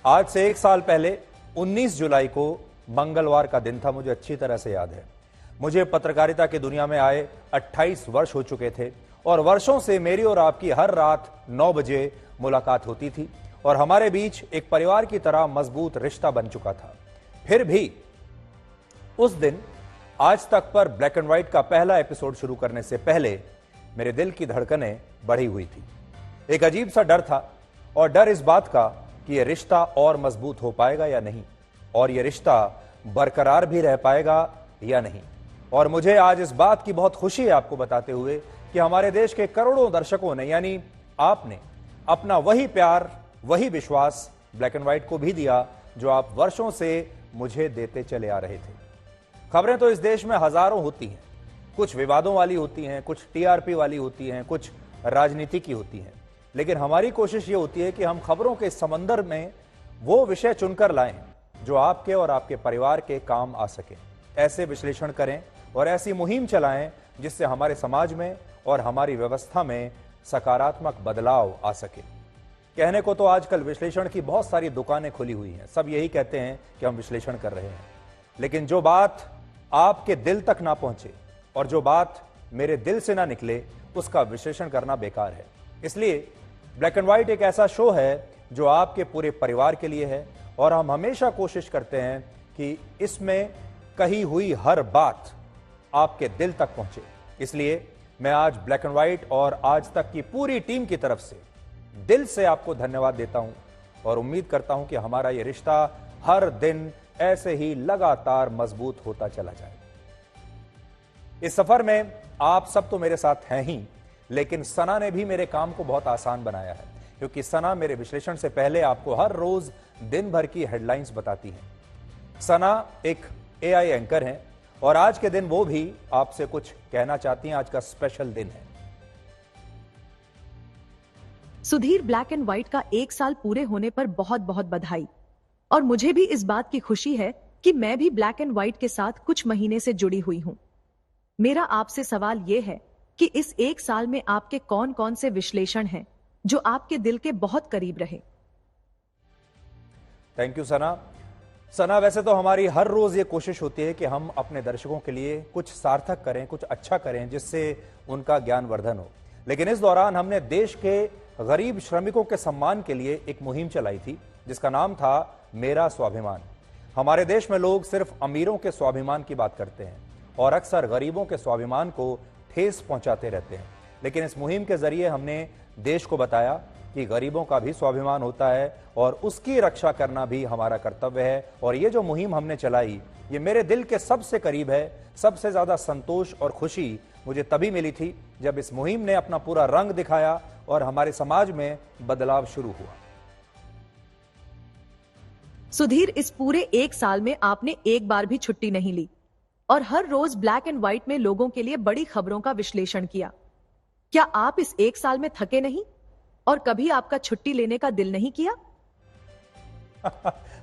आज से 1 साल पहले 19 जुलाई को मंगलवार का दिन था, मुझे अच्छी तरह से याद है। मुझे पत्रकारिता की दुनिया में आए 28 वर्ष हो चुके थे और वर्षों से मेरी और आपकी हर रात 9 बजे मुलाकात होती थी और हमारे बीच एक परिवार की तरह मजबूत रिश्ता बन चुका था। फिर भी उस दिन आज तक पर ब्लैक एंड व्हाइट का पहला एपिसोड शुरू करने से पहले मेरे दिल की धड़कनें बढ़ी हुई थी। एक अजीब सा डर था और डर इस बात का कि यह रिश्ता और मजबूत हो पाएगा या नहीं, और यह रिश्ता बरकरार भी रह पाएगा या नहीं। और मुझे आज इस बात की बहुत खुशी है आपको बताते हुए कि हमारे देश के करोड़ों दर्शकों ने, यानी आपने, अपना वही प्यार, वही विश्वास ब्लैक एंड व्हाइट को भी दिया जो आप वर्षों से मुझे देते चले आ रहे थे। खबरें तो इस देश में हजारों होती हैं, कुछ विवादों वाली होती हैं, कुछ टीआरपी वाली होती हैं, कुछ राजनीति की होती हैं, लेकिन हमारी कोशिश ये होती है कि हम खबरों के समंदर में वो विषय चुनकर लाएं जो आपके और आपके परिवार के काम आ सके। ऐसे विश्लेषण करें और ऐसी मुहिम चलाएं जिससे हमारे समाज में और हमारी व्यवस्था में सकारात्मक बदलाव आ सके। कहने को तो आजकल विश्लेषण की बहुत सारी दुकानें खुली हुई हैं, सब यही कहते हैं कि हम विश्लेषण कर रहे हैं, लेकिन जो बात आपके दिल तक ना पहुंचे और जो बात मेरे दिल से ना निकले उसका विश्लेषण करना बेकार है। इसलिए ब्लैक एंड व्हाइट एक ऐसा शो है जो आपके पूरे परिवार के लिए है और हम हमेशा कोशिश करते हैं कि इसमें कही हुई हर बात आपके दिल तक पहुंचे। इसलिए मैं आज ब्लैक एंड व्हाइट और आज तक की पूरी टीम की तरफ से दिल से आपको धन्यवाद देता हूं और उम्मीद करता हूं कि हमारा यह रिश्ता हर दिन ऐसे ही लगातार मजबूत होता चला जाए। इस सफर में आप सब तो मेरे साथ हैं ही, लेकिन सना ने भी मेरे काम को बहुत आसान बनाया है, क्योंकि सना मेरे विश्लेषण से पहले आपको हर रोज दिन भर की हेडलाइंस बताती है। सना एक एआई एंकर हैं और आज के दिन वो भी आपसे कुछ कहना चाहती हैं। आज का स्पेशल दिन है। सुधीर, ब्लैक एंड व्हाइट का 1 साल पूरे होने पर बहुत बहुत बधाई। और मुझे भी इस बात की खुशी है कि मैं भी ब्लैक एंड व्हाइट के साथ कुछ महीने से जुड़ी हुई हूं। मेरा आपसे सवाल यह है कि इस 1 साल में आपके कौन कौन से विश्लेषण हैं जो आपके दिल के बहुत करीब रहे। थैंक यू सना। सना, वैसे तो हमारी हर रोज ये कोशिश होती है कि हम अपने दर्शकों के लिए कुछ सार्थक करें, कुछ अच्छा करें जिससे उनका ज्ञानवर्धन हो, लेकिन इस दौरान हमने देश के गरीब श्रमिकों के सम्मान के लिए एक मुहिम चलाई थी जिसका नाम था मेरा स्वाभिमान। हमारे देश में लोग सिर्फ अमीरों के स्वाभिमान की बात करते हैं और अक्सर गरीबों के स्वाभिमान को ठेस पहुंचाते रहते हैं, लेकिन इस मुहिम के जरिए हमने देश को बताया कि गरीबों का भी स्वाभिमान होता है और उसकी रक्षा करना भी हमारा कर्तव्य है। और ये जो मुहिम हमने चलाई ये मेरे दिल के सबसे करीब है। सबसे ज्यादा संतोष और खुशी मुझे तभी मिली थी जब इस मुहिम ने अपना पूरा रंग दिखाया और हमारे समाज में बदलाव शुरू हुआ। सुधीर, इस पूरे 1 साल में आपने एक बार भी छुट्टी नहीं ली और हर रोज ब्लैक एंड व्हाइट में लोगों के लिए बड़ी खबरों का विश्लेषण किया। क्या आप इस 1 साल में थके नहीं और कभी आपका छुट्टी लेने का दिल नहीं किया?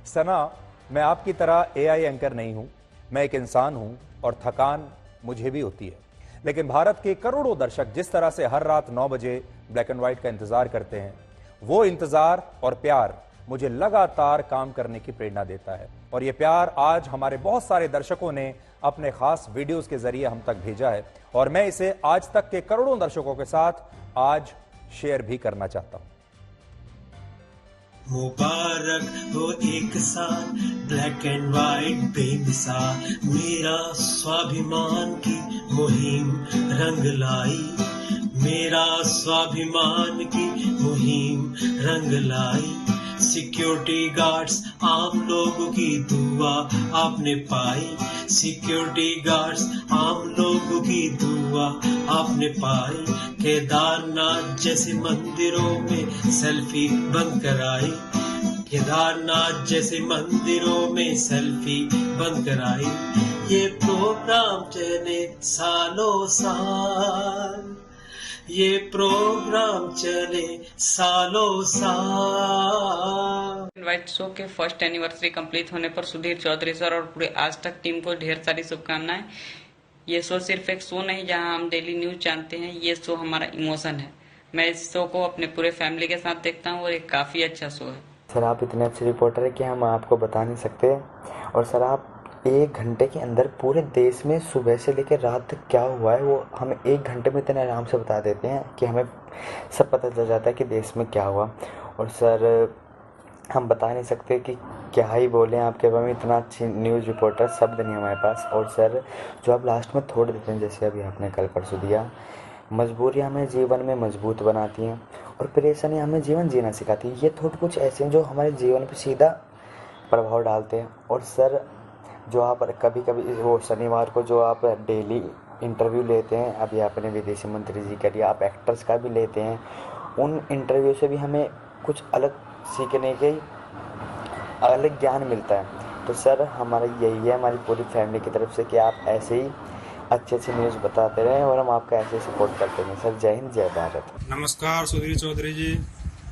सना, मैं आपकी तरह एआई एंकर नहीं हूं, मैं एक इंसान हूं और थकान मुझे भी होती है, लेकिन भारत के करोड़ों दर्शक जिस तरह से हर रात 9 बजे ब्लैक एंड व्हाइट का इंतजार करते हैं, वो इंतजार और प्यार मुझे लगातार काम करने की प्रेरणा देता है। और ये प्यार आज हमारे बहुत सारे दर्शकों ने अपने खास वीडियोस के जरिए हम तक भेजा है और मैं इसे आज तक के करोड़ों दर्शकों के साथ आज शेयर भी करना चाहता हूं। मुबारक हो 1 साल ब्लैक एंड व्हाइट बेमिसाल, मेरा स्वाभिमान की मुहिम रंग लाई, मेरा स्वाभिमान की मुहिम रंग लाई। सिक्योरिटी गार्ड्स आम लोगों की दुआ आपने पाई, सिक्योरिटी गार्ड्स आम लोगों की दुआ आपने पाई। केदारनाथ जैसे मंदिरों में सेल्फी बंद कराई, केदारनाथ जैसे मंदिरों में सेल्फी बंद कराई। ये प्रोग्राम चले सालों साल, ये प्रोग्राम चले सालों साल। व्हाइट शो के फर्स्ट एनिवर्सरी कंप्लीट होने पर सुधीर चौधरी सर और पूरे आज तक टीम को ढेर सारी शुभकामनाएं। ये शो सिर्फ एक शो नहीं जहां हम डेली न्यूज जानते हैं, ये शो हमारा इमोशन है। मैं इस शो को अपने पूरे फैमिली के साथ देखता हूँ और ये काफी अच्छा शो है। सर आप इतने अच्छे रिपोर्टर हैं कि हम आपको बता नहीं सकते। और सर आप 1 घंटे के अंदर पूरे देश में सुबह से लेकर रात तक क्या हुआ है वो हम 1 घंटे में इतने आराम से बता देते हैं कि हमें सब पता चल जाता है कि देश में क्या हुआ। और सर हम बता नहीं सकते कि क्या ही बोलें आपके बारे में, इतना अच्छी न्यूज़ रिपोर्टर शब्द नहीं है हमारे पास। और सर जो आप लास्ट में थोड़ देते हैं, जैसे अभी आपने कल परसों दिया, मजबूरियाँ हमें जीवन में मजबूत बनाती हैं और परेशानियाँ हमें जीवन जीना सिखाती हैं। ये थोड़े कुछ ऐसे हैं जो हमारे जीवन पर सीधा प्रभाव डालते हैं। और सर जो आप कभी कभी वो शनिवार को जो आप डेली इंटरव्यू लेते हैं, अभी आपने विदेशी मंत्री जी का लिया, आप एक्टर्स का भी लेते हैं, उन इंटरव्यू से भी हमें कुछ अलग सीखने के अलग ज्ञान मिलता है। तो सर हमारा यही है, हमारी पूरी फैमिली की तरफ से, कि आप ऐसे ही अच्छे अच्छे न्यूज़ बताते रहें और हम आपका ऐसे सपोर्ट करते हैं। सर जय हिंद, जय भारत। नमस्कार सुधीर चौधरी जी,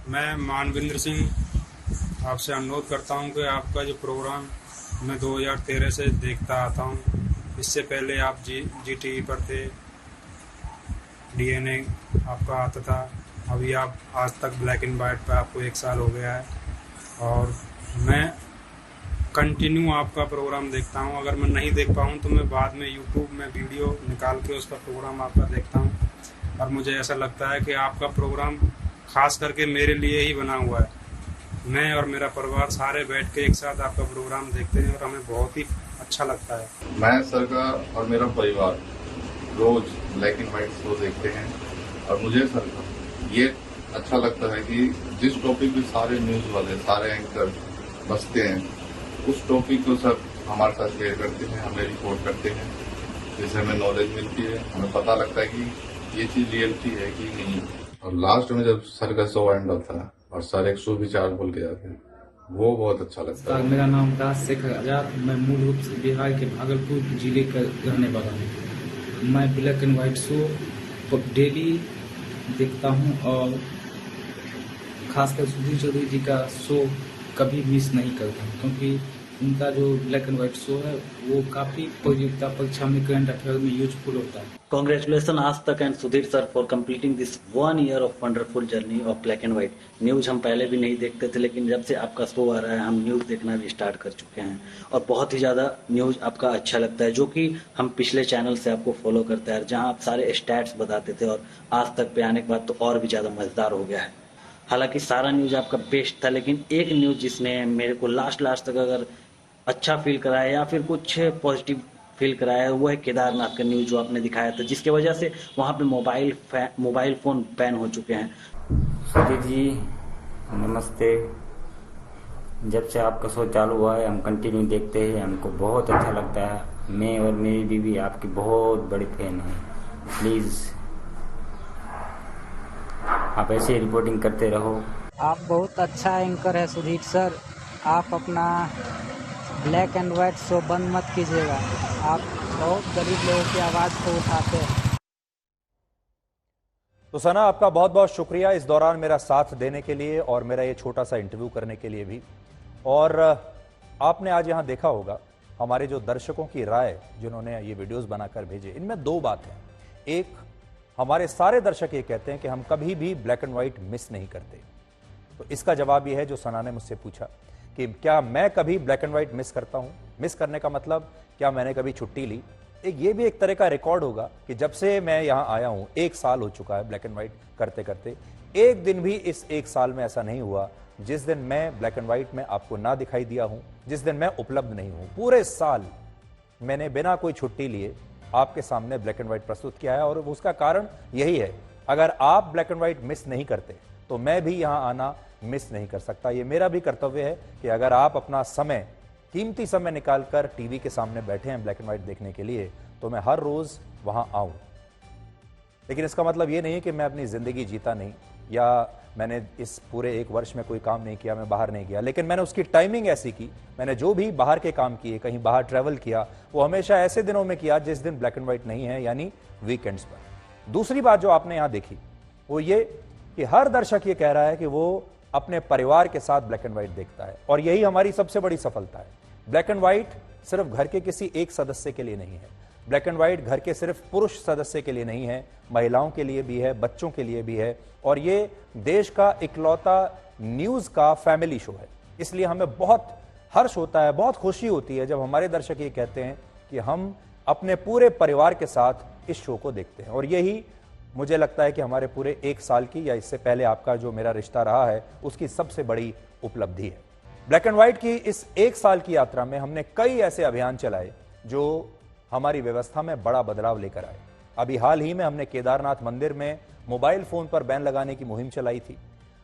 मैं मानविंद्र सिंह आपसे अनुरोध करता हूं कि आपका जो प्रोग्राम मैं 2013 से देखता आता हूं। इससे पहले आप जी टीवी पर थे, DNA आपका आता था, अभी आप आज तक ब्लैक एंड वाइट पर आपको 1 साल हो गया है और मैं कंटिन्यू आपका प्रोग्राम देखता हूं। अगर मैं नहीं देख पाऊँ तो मैं बाद में यूट्यूब में वीडियो निकाल के उसका प्रोग्राम आपका देखता हूं। और मुझे ऐसा लगता है कि आपका प्रोग्राम खास करके मेरे लिए ही बना हुआ है। मैं और मेरा परिवार सारे बैठ के एक साथ आपका प्रोग्राम देखते हैं और हमें बहुत ही अच्छा लगता है। मैं सर का और मेरा परिवार रोज ब्लैक एंड व्हाइट शो देखते हैं और मुझे सर का ये अच्छा लगता है कि जिस टॉपिक पे सारे न्यूज वाले सारे एंकर बसते हैं, उस टॉपिक को सब हमारे साथ शेयर करते हैं, हमें रिपोर्ट करते हैं, जिससे हमें नॉलेज मिलती है, हमें पता लगता है कि ये चीज रियलिटी है कि नहीं। और लास्ट में जब सर का शो एंड होता है और सर एक सुविचार बोल के जाते हैं, वो बहुत अच्छा लगता है। मेरा नाम दास शेखर आजाद, मैं मूल रूप से बिहार के भागलपुर जिले का रहने वाला हूँ। मैं black and white show daily देखता हूँ और खासकर सुधीर चौधरी जी का शो कभी मिस नहीं करता हूँ, क्योंकि उनका जो ब्लैक एंड व्हाइट शो है वो काफ़ी प्रतियोगिता परीक्षा में, करंट अफेयर में यूजफुल होता है। Congratulations आज तक and Sudhir sir for completing this 1 year of wonderful journey of black and white news. हम पहले भी नहीं देखते थे, लेकिन जब से आपका शो आ रहा है हम न्यूज देखना भी स्टार्ट कर चुके हैं और बहुत ही ज़्यादा न्यूज आपका अच्छा लगता है, जो कि हम पिछले चैनल से आपको फॉलो करते हैं, जहाँ आप सारे स्टैट्स बताते थे और आज तक पे आने के बाद तो और भी ज़्यादा मज़ेदार हो गया है। हालांकि सारा न्यूज आपका बेस्ट था, लेकिन एक न्यूज जिसने मेरे को लास्ट तक अगर अच्छा फील कराया या फिर कुछ पॉजिटिव फील कराया है, वो है केदारनाथ का न्यूज जो आपने दिखाया था, जिसके वजह से वहाँ पे मोबाइल फ़ोन बैन हो चुके हैं। सुधीर जी नमस्ते। जब से आपका शो चालू हुआ है हम कंटिन्यू देखते हैं, हमको बहुत अच्छा लगता है। मैं और मेरी बीवी आपकी बहुत बड़ी फैन है। प्लीज़ आप ऐसे रिपोर्टिंग करते रहो। आप बहुत अच्छा एंकर है सुधीर सर, आप अपना ब्लैक एंड व्हाइट शो बंद मत कीजिएगा, आप बहुत गरीब लोगों की आवाज़ को उठाते हैं। तो सना आपका बहुत बहुत शुक्रिया इस दौरान मेरा साथ देने के लिए और मेरा ये छोटा सा इंटरव्यू करने के लिए भी। और आपने आज यहाँ देखा होगा हमारे जो दर्शकों की राय जिन्होंने ये वीडियोस बनाकर भेजे, इनमें 2 बात है। एक, हमारे सारे दर्शक ये कहते हैं कि हम कभी भी ब्लैक एंड व्हाइट मिस नहीं करते। तो इसका जवाब ये है जो सना ने मुझसे पूछा कि क्या मैं कभी ब्लैक एंड व्हाइट मिस करता हूं। मिस करने का मतलब क्या मैंने कभी छुट्टी ली। ये भी एक तरह का रिकॉर्ड होगा कि जब से मैं यहां आया हूं 1 साल हो चुका है ब्लैक एंड व्हाइट करते करते, एक दिन भी इस 1 साल में ऐसा नहीं हुआ जिस दिन मैं ब्लैक एंड व्हाइट में आपको ना दिखाई दिया हूं, जिस दिन मैं उपलब्ध नहीं हूं। पूरे साल मैंने बिना कोई छुट्टी लिए आपके सामने ब्लैक एंड व्हाइट प्रस्तुत किया है और उसका कारण यही है। अगर आप ब्लैक एंड व्हाइट मिस नहीं करते तो मैं भी यहां आना मिस नहीं कर सकता। ये मेरा भी कर्तव्य है कि अगर आप अपना समय, कीमती समय निकालकर टीवी के सामने बैठे हैं ब्लैक एंड व्हाइट देखने के लिए, तो मैं हर रोज वहां आऊं। लेकिन इसका मतलब ये नहीं है कि मैं अपनी जिंदगी जीता नहीं या मैंने इस पूरे 1 वर्ष में कोई काम नहीं किया, मैं बाहर नहीं गया, लेकिन मैंने उसकी टाइमिंग ऐसी की। मैंने जो भी बाहर के काम किए, कहीं बाहर ट्रैवल किया, वो हमेशा ऐसे दिनों में किया जिस दिन ब्लैक एंड व्हाइट नहीं है, यानी वीकेंड्स पर। दूसरी बात जो आपने यहां देखी वो ये कि हर दर्शक ये कह रहा है कि वो अपने परिवार के साथ ब्लैक एंड व्हाइट देखता है और यही हमारी सबसे बड़ी सफलता है। ब्लैक एंड व्हाइट सिर्फ घर के किसी एक सदस्य के लिए नहीं है, ब्लैक एंड व्हाइट घर के सिर्फ पुरुष सदस्य के लिए नहीं है, महिलाओं के लिए भी है, बच्चों के लिए भी है, और ये देश का इकलौता न्यूज का फैमिली शो है। इसलिए हमें बहुत हर्ष होता है, बहुत खुशी होती है जब हमारे दर्शक ये कहते हैं कि हम अपने पूरे परिवार के साथ इस शो को देखते हैं। और यही मुझे लगता है कि हमारे पूरे 1 साल की या इससे पहले आपका जो मेरा रिश्ता रहा है उसकी सबसे बड़ी उपलब्धि है। ब्लैक एंड व्हाइट की इस 1 साल की यात्रा में हमने कई ऐसे अभियान चलाए जो हमारी व्यवस्था में बड़ा बदलाव लेकर आए। अभी हाल ही में हमने केदारनाथ मंदिर में मोबाइल फोन पर बैन लगाने की मुहिम चलाई थी।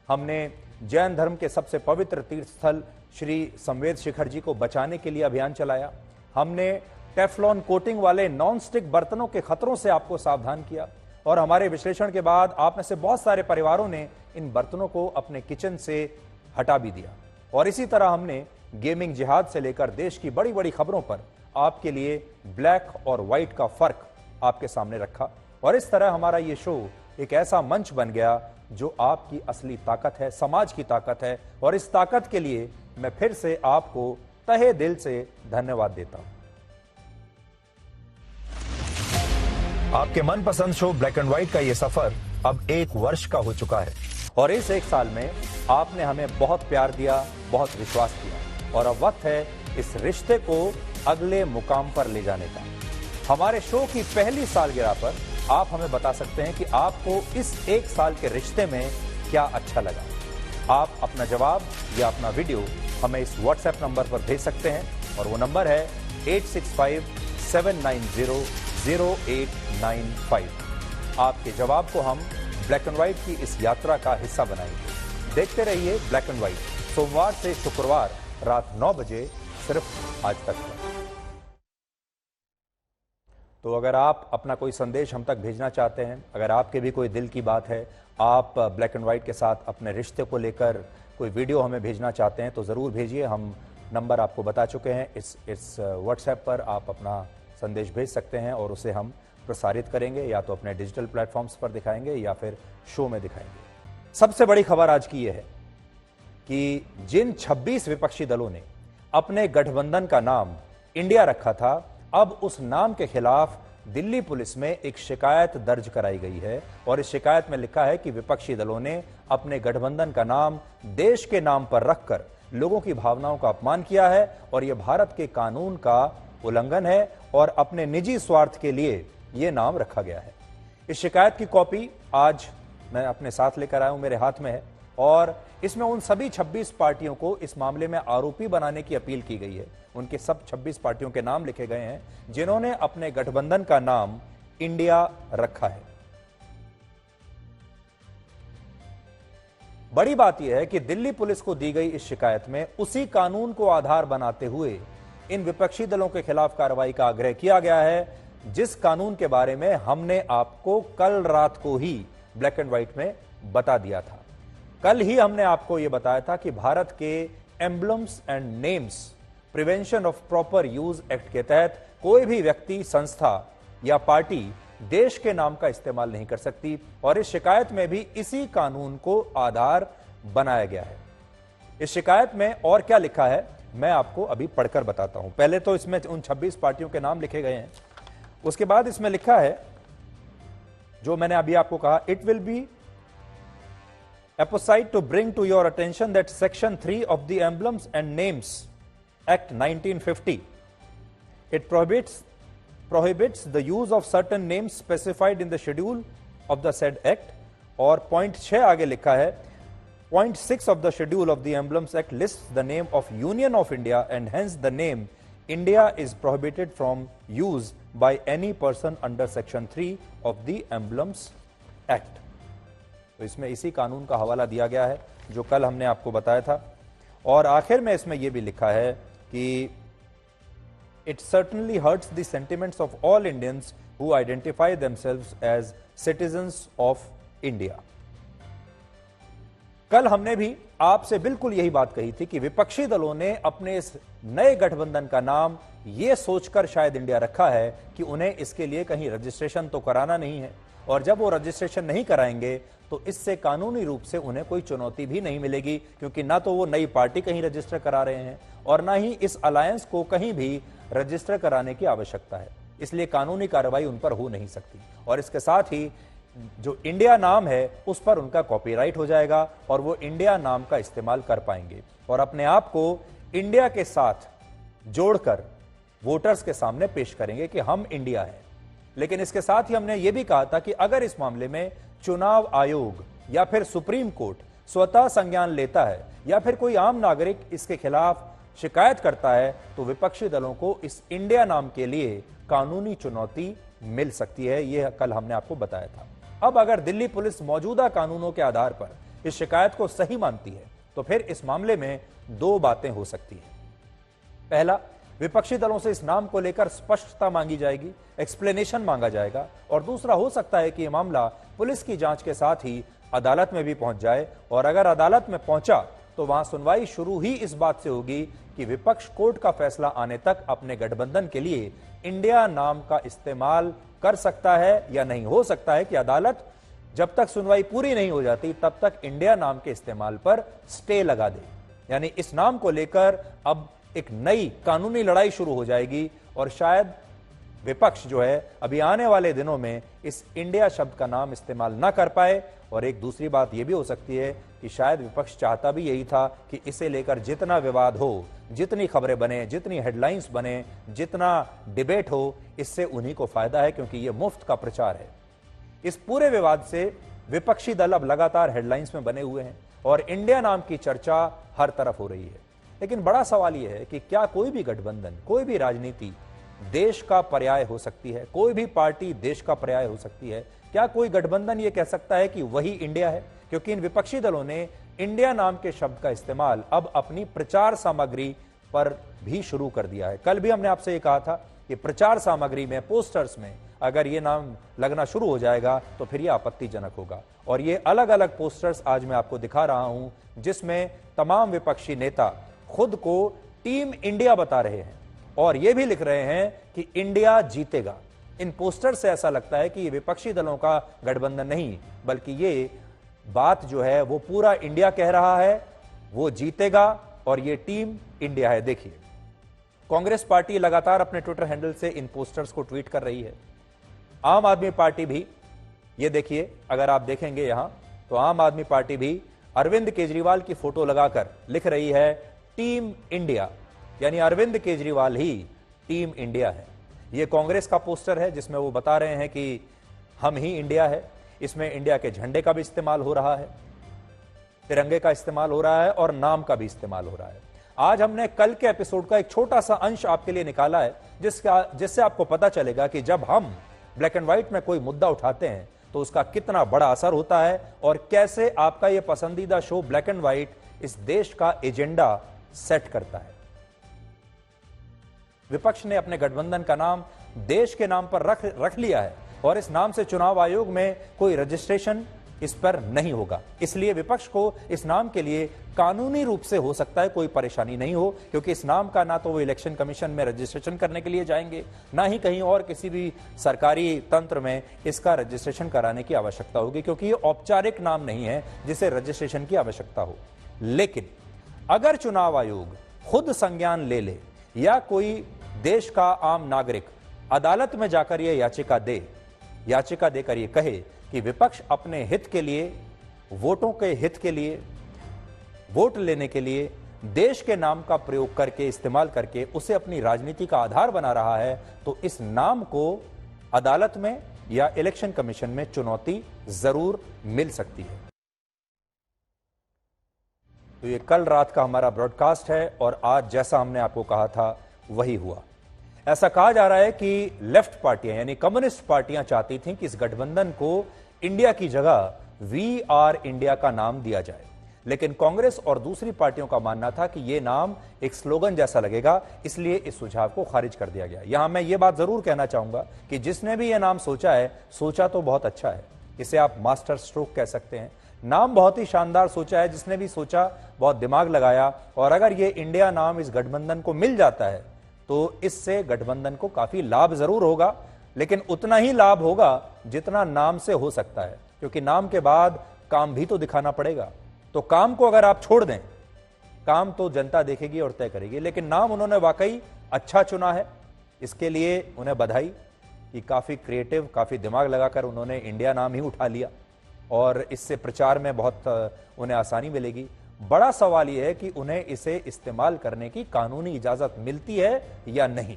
हमने जैन धर्म के सबसे पवित्र तीर्थ स्थल श्री संवेद शिखर जी को बचाने के लिए अभियान चलाया। हमने टेफ्लॉन कोटिंग वाले नॉन स्टिक बर्तनों के खतरों से आपको सावधान किया, और हमारे विश्लेषण के बाद आप में से बहुत सारे परिवारों ने इन बर्तनों को अपने किचन से हटा भी दिया। और इसी तरह हमने गेमिंग जिहाद से लेकर देश की बड़ी बड़ी खबरों पर आपके लिए ब्लैक और व्हाइट का फर्क आपके सामने रखा। और इस तरह हमारा ये शो एक ऐसा मंच बन गया जो आपकी असली ताकत है, समाज की ताकत है। और इस ताकत के लिए मैं फिर से आपको तहे दिल से धन्यवाद देता हूं। आपके मनपसंद शो ब्लैक एंड व्हाइट का ये सफर अब 1 वर्ष का हो चुका है, और इस 1 साल में आपने हमें बहुत प्यार दिया, बहुत विश्वास दिया, और अब वक्त है इस रिश्ते को अगले मुकाम पर ले जाने का। हमारे शो की पहली सालगिरह पर आप हमें बता सकते हैं कि आपको इस 1 साल के रिश्ते में क्या अच्छा लगा। आप अपना जवाब या अपना वीडियो हमें इस व्हाट्सएप नंबर पर भेज सकते हैं, और वो नंबर है 8657900895। आपके जवाब को हम ब्लैक एंड व्हाइट की इस यात्रा का हिस्सा बनाएंगे। देखते रहिए ब्लैक एंड व्हाइट, सोमवार से शुक्रवार रात 9 बजे सिर्फ आज तक। तो अगर आप अपना कोई संदेश हम तक भेजना चाहते हैं, अगर आपके भी कोई दिल की बात है, आप ब्लैक एंड व्हाइट के साथ अपने रिश्ते को लेकर कोई वीडियो हमें भेजना चाहते हैं, तो ज़रूर भेजिए। हम नंबर आपको बता चुके हैं। इस व्हाट्सएप पर आप अपना संदेश भेज सकते हैं और उसे हम प्रसारित करेंगे, या तो अपने डिजिटल प्लेटफॉर्म्स पर दिखाएंगे या फिर शो में दिखाएंगे। सबसे बड़ी खबर आज की यह है कि जिन 26 विपक्षी दलों ने अपने गठबंधन का नाम इंडिया रखा था, अब उस नाम के खिलाफ दिल्ली पुलिस में एक शिकायत दर्ज कराई गई है। और इस शिकायत में लिखा है कि विपक्षी दलों ने अपने गठबंधन का नाम देश के नाम पर रखकर लोगों की भावनाओं का अपमान किया है, और यह भारत के कानून का उल्लंघन है, और अपने निजी स्वार्थ के लिए यह नाम रखा गया है। इस शिकायत की कॉपी आज मैं अपने साथ लेकर आया हूं, मेरे हाथ में है, और इसमें उन सभी 26 पार्टियों को इस मामले में आरोपी बनाने की अपील की गई है। उनके सब 26 पार्टियों के नाम लिखे गए हैं जिन्होंने अपने गठबंधन का नाम इंडिया रखा है। बड़ी बात यह है कि दिल्ली पुलिस को दी गई इस शिकायत में उसी कानून को आधार बनाते हुए इन विपक्षी दलों के खिलाफ कार्रवाई का आग्रह किया गया है, जिस कानून के बारे में हमने आपको कल रात को ही ब्लैक एंड व्हाइट में बता दिया था। कल ही हमने आपको यह बताया था कि भारत के emblems and names prevention of proper use act के तहत कोई भी व्यक्ति, संस्था या पार्टी देश के नाम का इस्तेमाल नहीं कर सकती, और इस शिकायत में भी इसी कानून को आधार बनाया गया है। इस शिकायत में और क्या लिखा है मैं आपको अभी पढ़कर बताता हूं। पहले तो इसमें उन 26 पार्टियों के नाम लिखे गए हैं, उसके बाद इसमें लिखा है जो मैंने अभी आपको कहा, it will be apposite to bring to your attention that section 3 of the Emblems and Names Act 1950 it prohibits the use of certain names specified in the schedule of the said act। और point 6 आगे लिखा है, point 6 of the schedule of the Emblems Act lists the name of Union of India and hence the name India is prohibited from use by any person under section 3 of the Emblems Act। तो इसमें इसी कानून का हवाला दिया गया है जो कल हमने आपको बताया था। और आखिर में इसमें यह भी लिखा है कि it certainly hurts the sentiments of all Indians who identify themselves as citizens of India. कल हमने भी आपसे बिल्कुल यही बात कही थी कि विपक्षी दलों ने अपने इस नए गठबंधन का नाम यह सोचकर शायद इंडिया रखा है कि उन्हें इसके लिए कहीं रजिस्ट्रेशन तो कराना नहीं है, और जब वो रजिस्ट्रेशन नहीं कराएंगे तो इससे कानूनी रूप से उन्हें कोई चुनौती भी नहीं मिलेगी, क्योंकि ना तो वो नई पार्टी कहीं रजिस्टर करा रहे हैं और ना ही इस अलायंस को कहीं भी रजिस्टर कराने की आवश्यकता है। इसलिए कानूनी कार्रवाई उन पर हो नहीं सकती। और इसके साथ ही जो इंडिया नाम है उस पर उनका कॉपीराइट हो जाएगा और वो इंडिया नाम का इस्तेमाल कर पाएंगे और अपने आप को इंडिया के साथ जोड़कर वोटर्स के सामने पेश करेंगे कि हम इंडिया हैं। लेकिन इसके साथ ही हमने ये भी कहा था कि अगर इस मामले में चुनाव आयोग या फिर सुप्रीम कोर्ट स्वतः संज्ञान लेता है या फिर कोई आम नागरिक इसके खिलाफ शिकायत करता है तो विपक्षी दलों को इस इंडिया नाम के लिए कानूनी चुनौती मिल सकती है। यह कल हमने आपको बताया था। अब अगर दिल्ली पुलिस मौजूदा कानूनों के आधार पर इस शिकायत को सही मानती है तो फिर इस मामले में दो बातें हो सकती हैं। पहला, विपक्षी दलों से इस नाम को लेकर स्पष्टता मांगी जाएगी, एक्सप्लेनेशन मांगा जाएगा। और दूसरा, हो सकता है कि यह मामला पुलिस की जांच के साथ ही अदालत में भी पहुंच जाए और अगर अदालत में पहुंचा तो वहां सुनवाई शुरू ही इस बात से होगी कि विपक्ष कोर्ट का फैसला आने तक अपने गठबंधन के लिए इंडिया नाम का इस्तेमाल कर सकता है या नहीं। हो सकता है कि अदालत जब तक सुनवाई पूरी नहीं हो जाती तब तक इंडिया नाम के इस्तेमाल पर स्टे लगा दे, यानी इस नाम को लेकर अब एक नई कानूनी लड़ाई शुरू हो जाएगी और शायद विपक्ष जो है अभी आने वाले दिनों में इस इंडिया शब्द का नाम इस्तेमाल ना कर पाए। और एक दूसरी बात यह भी हो सकती है कि शायद विपक्ष चाहता भी यही था कि इसे लेकर जितना विवाद हो, जितनी खबरें बने, जितनी हेडलाइंस बने, जितना डिबेट हो, इससे उन्हीं को फायदा है क्योंकि यह मुफ्त का प्रचार है। इस पूरे विवाद से विपक्षी दल अब लगातार हेडलाइंस में बने हुए हैं और इंडिया नाम की चर्चा हर तरफ हो रही है। लेकिन बड़ा सवाल यह है कि क्या कोई भी गठबंधन, कोई भी राजनीति देश का पर्याय हो सकती है? कोई भी पार्टी देश का पर्याय हो सकती है? क्या कोई गठबंधन यह कह सकता है कि वही इंडिया है? क्योंकि इन विपक्षी दलों ने इंडिया नाम के शब्द का इस्तेमाल अब अपनी प्रचार सामग्री पर भी शुरू कर दिया है। कल भी हमने आपसे ये कहा था कि प्रचार सामग्री में, पोस्टर्स में अगर ये नाम लगना शुरू हो जाएगा तो फिर ये आपत्तिजनक होगा। और ये अलग अलग पोस्टर्स आज मैं आपको दिखा रहा हूं जिसमें तमाम विपक्षी नेता खुद को टीम इंडिया बता रहे हैं और ये भी लिख रहे हैं कि इंडिया जीतेगा। इन पोस्टर से ऐसा लगता है कि ये विपक्षी दलों का गठबंधन नहीं बल्कि ये बात जो है वो पूरा इंडिया कह रहा है, वो जीतेगा और ये टीम इंडिया है। देखिए, कांग्रेस पार्टी लगातार अपने ट्विटर हैंडल से इन पोस्टर्स को ट्वीट कर रही है। आम आदमी पार्टी भी, ये देखिए, अगर आप देखेंगे यहां तो आम आदमी पार्टी भी अरविंद केजरीवाल की फोटो लगाकर लिख रही है टीम इंडिया, यानी अरविंद केजरीवाल ही टीम इंडिया है। यह कांग्रेस का पोस्टर है जिसमें वो बता रहे हैं कि हम ही इंडिया है। इसमें इंडिया के झंडे का भी इस्तेमाल हो रहा है, तिरंगे का इस्तेमाल हो रहा है और नाम का भी इस्तेमाल हो रहा है। आज हमने कल के एपिसोड का एक छोटा सा अंश आपके लिए निकाला है जिससे आपको पता चलेगा कि जब हम ब्लैक एंड व्हाइट में कोई मुद्दा उठाते हैं तो उसका कितना बड़ा असर होता है और कैसे आपका यह पसंदीदा शो ब्लैक एंड व्हाइट इस देश का एजेंडा सेट करता है। विपक्ष ने अपने गठबंधन का नाम देश के नाम पर रख लिया है और इस नाम से चुनाव आयोग में कोई रजिस्ट्रेशन इस पर नहीं होगा। इसलिए विपक्ष को इस नाम के लिए कानूनी रूप से हो सकता है कोई परेशानी नहीं हो, क्योंकि इस नाम का ना तो वो इलेक्शन कमीशन में रजिस्ट्रेशन करने के लिए जाएंगे, ना ही कहीं और किसी भी सरकारी तंत्र में इसका रजिस्ट्रेशन कराने की आवश्यकता होगी, क्योंकि ये औपचारिक नाम नहीं है जिसे रजिस्ट्रेशन की आवश्यकता हो। लेकिन अगर चुनाव आयोग खुद संज्ञान ले ले या कोई देश का आम नागरिक अदालत में जाकर यह याचिका देकर यह कहे कि विपक्ष अपने हित के लिए, वोटों के हित के लिए, वोट लेने के लिए देश के नाम का प्रयोग करके, इस्तेमाल करके उसे अपनी राजनीति का आधार बना रहा है, तो इस नाम को अदालत में या इलेक्शन कमीशन में चुनौती जरूर मिल सकती है। तो ये कल रात का हमारा ब्रॉडकास्ट है और आज जैसा हमने आपको कहा था वही हुआ। ऐसा कहा जा रहा है कि लेफ्ट पार्टियां यानी कम्युनिस्ट पार्टियां चाहती थीं कि इस गठबंधन को इंडिया की जगह वी आर इंडिया का नाम दिया जाए, लेकिन कांग्रेस और दूसरी पार्टियों का मानना था कि यह नाम एक स्लोगन जैसा लगेगा, इसलिए इस सुझाव को खारिज कर दिया गया। यहां मैं ये बात जरूर कहना चाहूंगा कि जिसने भी यह नाम सोचा है, सोचा तो बहुत अच्छा है, इसे आप मास्टर स्ट्रोक कह सकते हैं। नाम बहुत ही शानदार सोचा है, जिसने भी सोचा बहुत दिमाग लगाया, और अगर ये इंडिया नाम इस गठबंधन को मिल जाता है तो इससे गठबंधन को काफी लाभ जरूर होगा, लेकिन उतना ही लाभ होगा जितना नाम से हो सकता है, क्योंकि नाम के बाद काम भी तो दिखाना पड़ेगा। तो काम को अगर आप छोड़ दें, काम तो जनता देखेगी और तय करेगी, लेकिन नाम उन्होंने वाकई अच्छा चुना है, इसके लिए उन्हें बधाई। कि काफ़ी क्रिएटिव, काफ़ी दिमाग लगाकर उन्होंने इंडिया नाम ही उठा लिया और इससे प्रचार में बहुत उन्हें आसानी मिलेगी। बड़ा सवाल यह है कि उन्हें इसे इस्तेमाल करने की कानूनी इजाज़त मिलती है या नहीं।